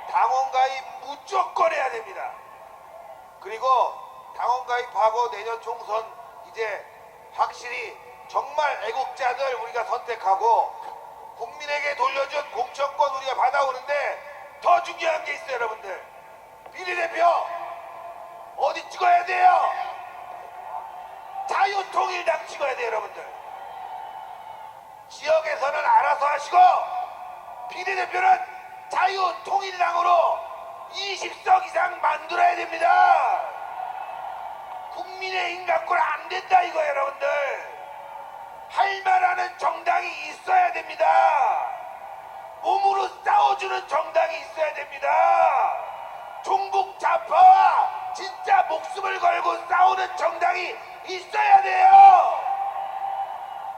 당원 가입 무조건 해야 됩니다. 그리고 당원 가입하고 내년 총선 이제 확실히 정말 애국자들 우리가 선택하고 국민에게 돌려준 공천권 우리가 받아오는데 더 중요한 게 있어요. 여러분들 비례대표 어디 찍어야 돼요? 자유통일당 찍어야 돼요. 여러분들 지역에서는 알아서 하시고 비례대표는 자유통일당으로 20석 이상 만들어야 됩니다. 국민의힘 갖고는 안 된다 이거예요. 여러분들 할 말하는 정당이 있어야 됩니다. 몸으로 싸워주는 정당이 있어야 됩니다. 종북 좌파와 진짜 목숨을 걸고 싸우는 정당이 있어야 돼요.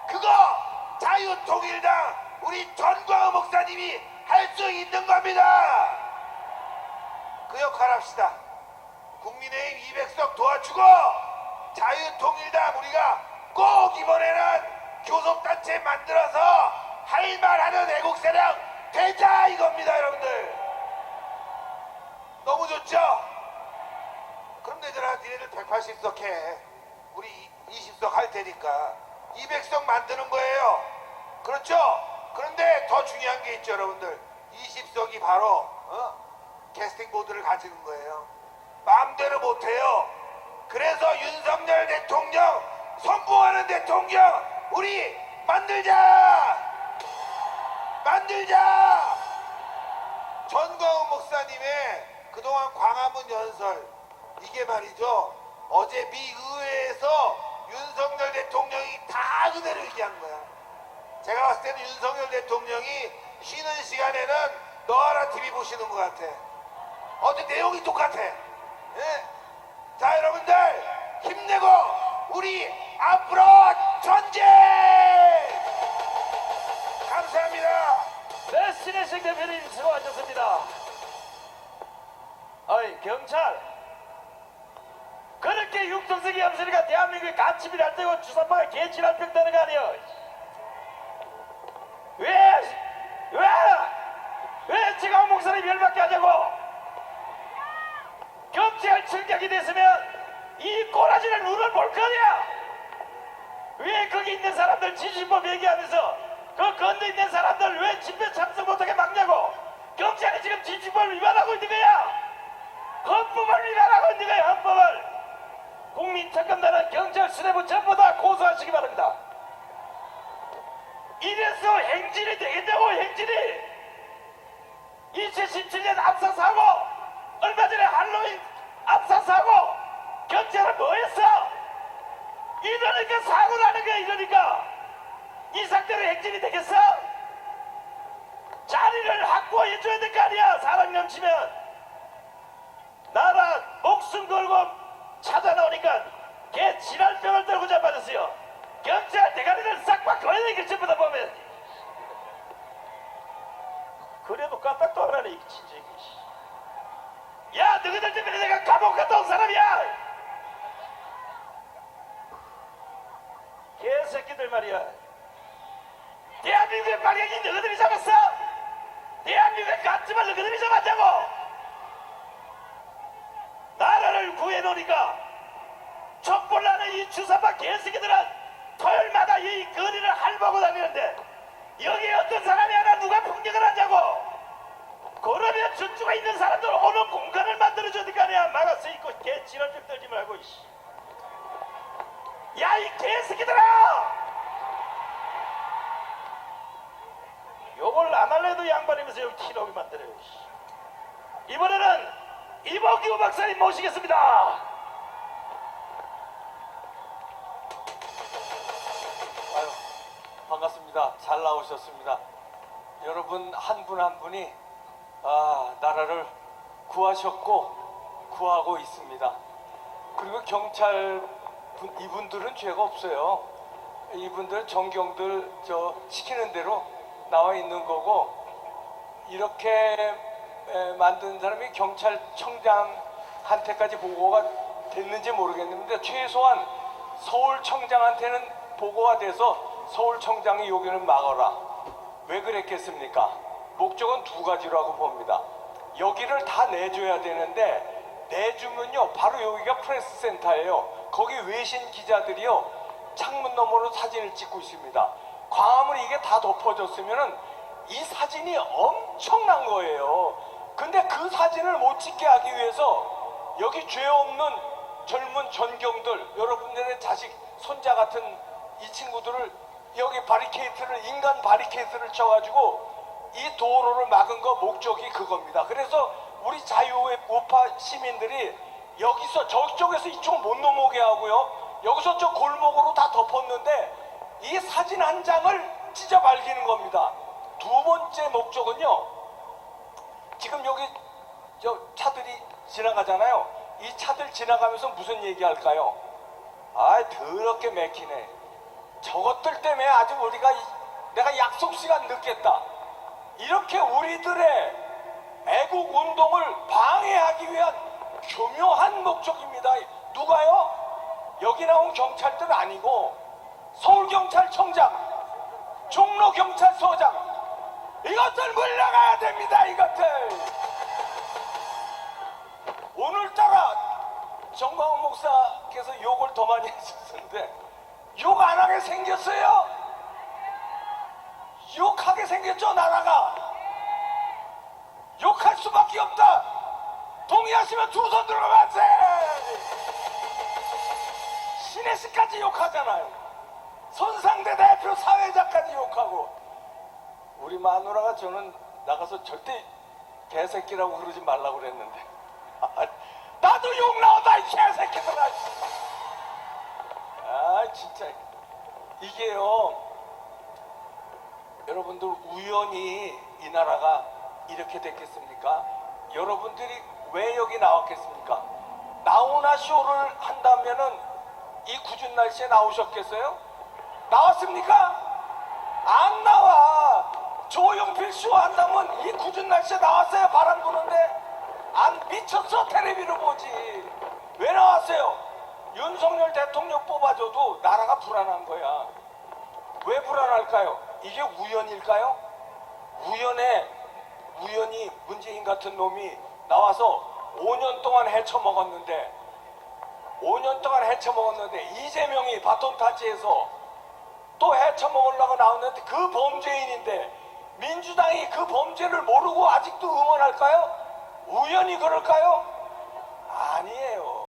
그거 자유통일당 우리 전광훈 목사님이 할 수 있는 겁니다. 그 역할 합시다. 국민의힘 200석 도와주고 자유통일당 우리가 꼭 이번에는 교섭단체 만들어서 할 말하는 애국세력 되자 이겁니다. 여러분들 너무 좋죠? 그럼 내들아 니네들 180석 해. 우리 20석 할 테니까 200석 만드는 거예요. 그렇죠? 그런데 더 중요한 게 있죠. 여러분들 20석이 바로 캐스팅 보드를 가지는 거예요. 마음대로 못해요. 그래서 윤석열 대통령 선봉하는 대통령 우리 만들자. 전광훈 목사님의 그동안 광화문 연설 이게 말이죠. 어제 미 의회에서 윤석열 대통령이 다 그대로 얘기한 거야. 제가 봤을 때는 윤석열 대통령이 쉬는 시간에는 너하라 TV 보시는 것 같아. 어제 내용이 똑같아. 예? 자 여러분들 힘내고 우리 앞으로 전쟁! 감사합니다. 네, 신혜식 대표님 수고하셨습니다. 어이 경찰 그렇게 육정석이 없으니까 대한민국의 가치비를 안 되고 주사파가 개치를 펴다는 거 아니에요. 왜 지금 목사님 열받게 하냐고. 경찰 출격이 됐으면 이 꼬라지를 눈을 볼 거냐. 왜 거기 있는 사람들 지지법 얘기하면서 그 건너 있는 사람들 왜 집회 참석 못하게 막냐고. 경찰이 지금 지지법을 위반하고 있는 거야. 헌법을 위반하고 있는 거야. 헌법을. 국민 특검단은 경찰 수뇌부 전부 다 고소하시기 바랍니다. 이래서 행진이 되겠냐고. 행진이 2017년 압사 사고 얼마 전에 할로윈 압사 사고 경찰은 뭐 했어? 이러니까 사고 나는 거야. 이러니까 이 상태로 행진이 되겠어? 자리를 확보해 줘야 될 거 아니야. 사람 넘치면. 나라 목숨 걸고 찾아나오니까 걔 지랄병을 들고 잡아줬어요. 경찰 대가리를 싹 바꿔야 되겠지. 전부 다 보면. 그래도 까딱도 안 하네. 진짜. 야 너희들 때문에 내가 감옥 갔다 온 사람이야. 개새끼들 말이야. 대한민국의 방향이 너희들이 잡았어? 대한민국의 가치만 너희들이 잡았냐고. 나라를 구해놓으니까 촛불나는 이 주사파 개새끼들은 토요일마다 이 거리를 핥아보고 다니는데 여기 어떤 사람이 하나 누가 폭력을 하냐고. 그러면 저쪽에 있는 사람들 오는 공간을 만들어줘야 될 거 아니야. 막아서 있고 개 지랄 좀 떨지 말고. 야 이 개새끼들아. 요걸 안 할래도 양반이면서 여기 티나게 만들어요. 이번에는 이범규 박사님 모시겠습니다. 아유, 반갑습니다. 잘 나오셨습니다. 여러분 한 분 한 분이 나라를 구하셨고 구하고 있습니다. 그리고 경찰 이분들은 죄가 없어요. 이분들 정경들 시키는 대로 나와 있는 거고, 이렇게 만든 사람이 경찰청장한테까지 보고가 됐는지 모르겠는데 최소한 서울청장한테는 보고가 돼서 서울청장이 여기를 막아라. 왜 그랬겠습니까? 목적은 두 가지라고 봅니다. 여기를 다 내줘야 되는데 내주면요 바로 여기가 프레스센터예요. 거기 외신 기자들이요 창문 너머로 사진을 찍고 있습니다. 광화문 이게 다 덮어졌으면은 이 사진이 엄청난 거예요. 근데 그 사진을 못 찍게 하기 위해서 여기 죄 없는 젊은 전경들, 여러분들의 자식, 손자 같은 이 친구들을 여기 바리케이트를, 인간 바리케이트를 쳐가지고 이 도로를 막은 거 목적이 그겁니다. 그래서 우리 자유우파 시민들이 여기서 저쪽에서 이쪽 못 넘어오게 하고요, 여기서 저 골목으로 다 덮었는데 이 사진 한 장을 찢어 발기는 겁니다. 두 번째 목적은요, 지금 여기 저 차들이 지나가잖아요. 이 차들 지나가면서 무슨 얘기할까요? 더럽게 맥히네. 저것들 때문에 아주 내가 약속 시간 늦겠다. 이렇게 우리들의 애국 운동을 방해하기 위한 교묘한 목적입니다. 누가요? 여기 나온 경찰들 아니고 서울경찰청장, 종로경찰서장, 이것들 물러가야 됩니다. 이것들. 오늘따라 정광훈 목사께서 욕을 더 많이 하셨는데 욕 안 하게 생겼어요? 욕하게 생겼죠. 나라가 욕할 수밖에 없다. 동의하시면 두 손 들어 만세. 신혜씨까지 욕하잖아요. 손상대 대표 사회자까지 욕하고. 우리 마누라가 저는 나가서 절대 개새끼라고 그러지 말라고 그랬는데 나도 욕 나온다 이 개새끼들아. 진짜 이게요, 여러분들 우연히 이 나라가 이렇게 됐겠습니까? 여러분들이 왜 여기 나왔겠습니까? 나훈아 쇼를 한다면은 이 궂은 날씨에 나오셨겠어요? 나왔습니까? 안 나와. 조용필 쇼 한다면 이 궂은 날씨에 나왔어요? 바람 부는데? 안 미쳤어. 텔레비로 보지. 왜 나왔어요? 윤석열 대통령 뽑아줘도 나라가 불안한 거야. 왜 불안할까요? 이게 우연일까요? 우연히 문재인 같은 놈이 나와서 5년 동안 헤쳐먹었는데 이재명이 바톤 타치해서 또 헤쳐먹으려고 나왔는데 그 범죄인인데 민주당이 그 범죄를 모르고 아직도 응원할까요? 우연히 그럴까요? 아니에요.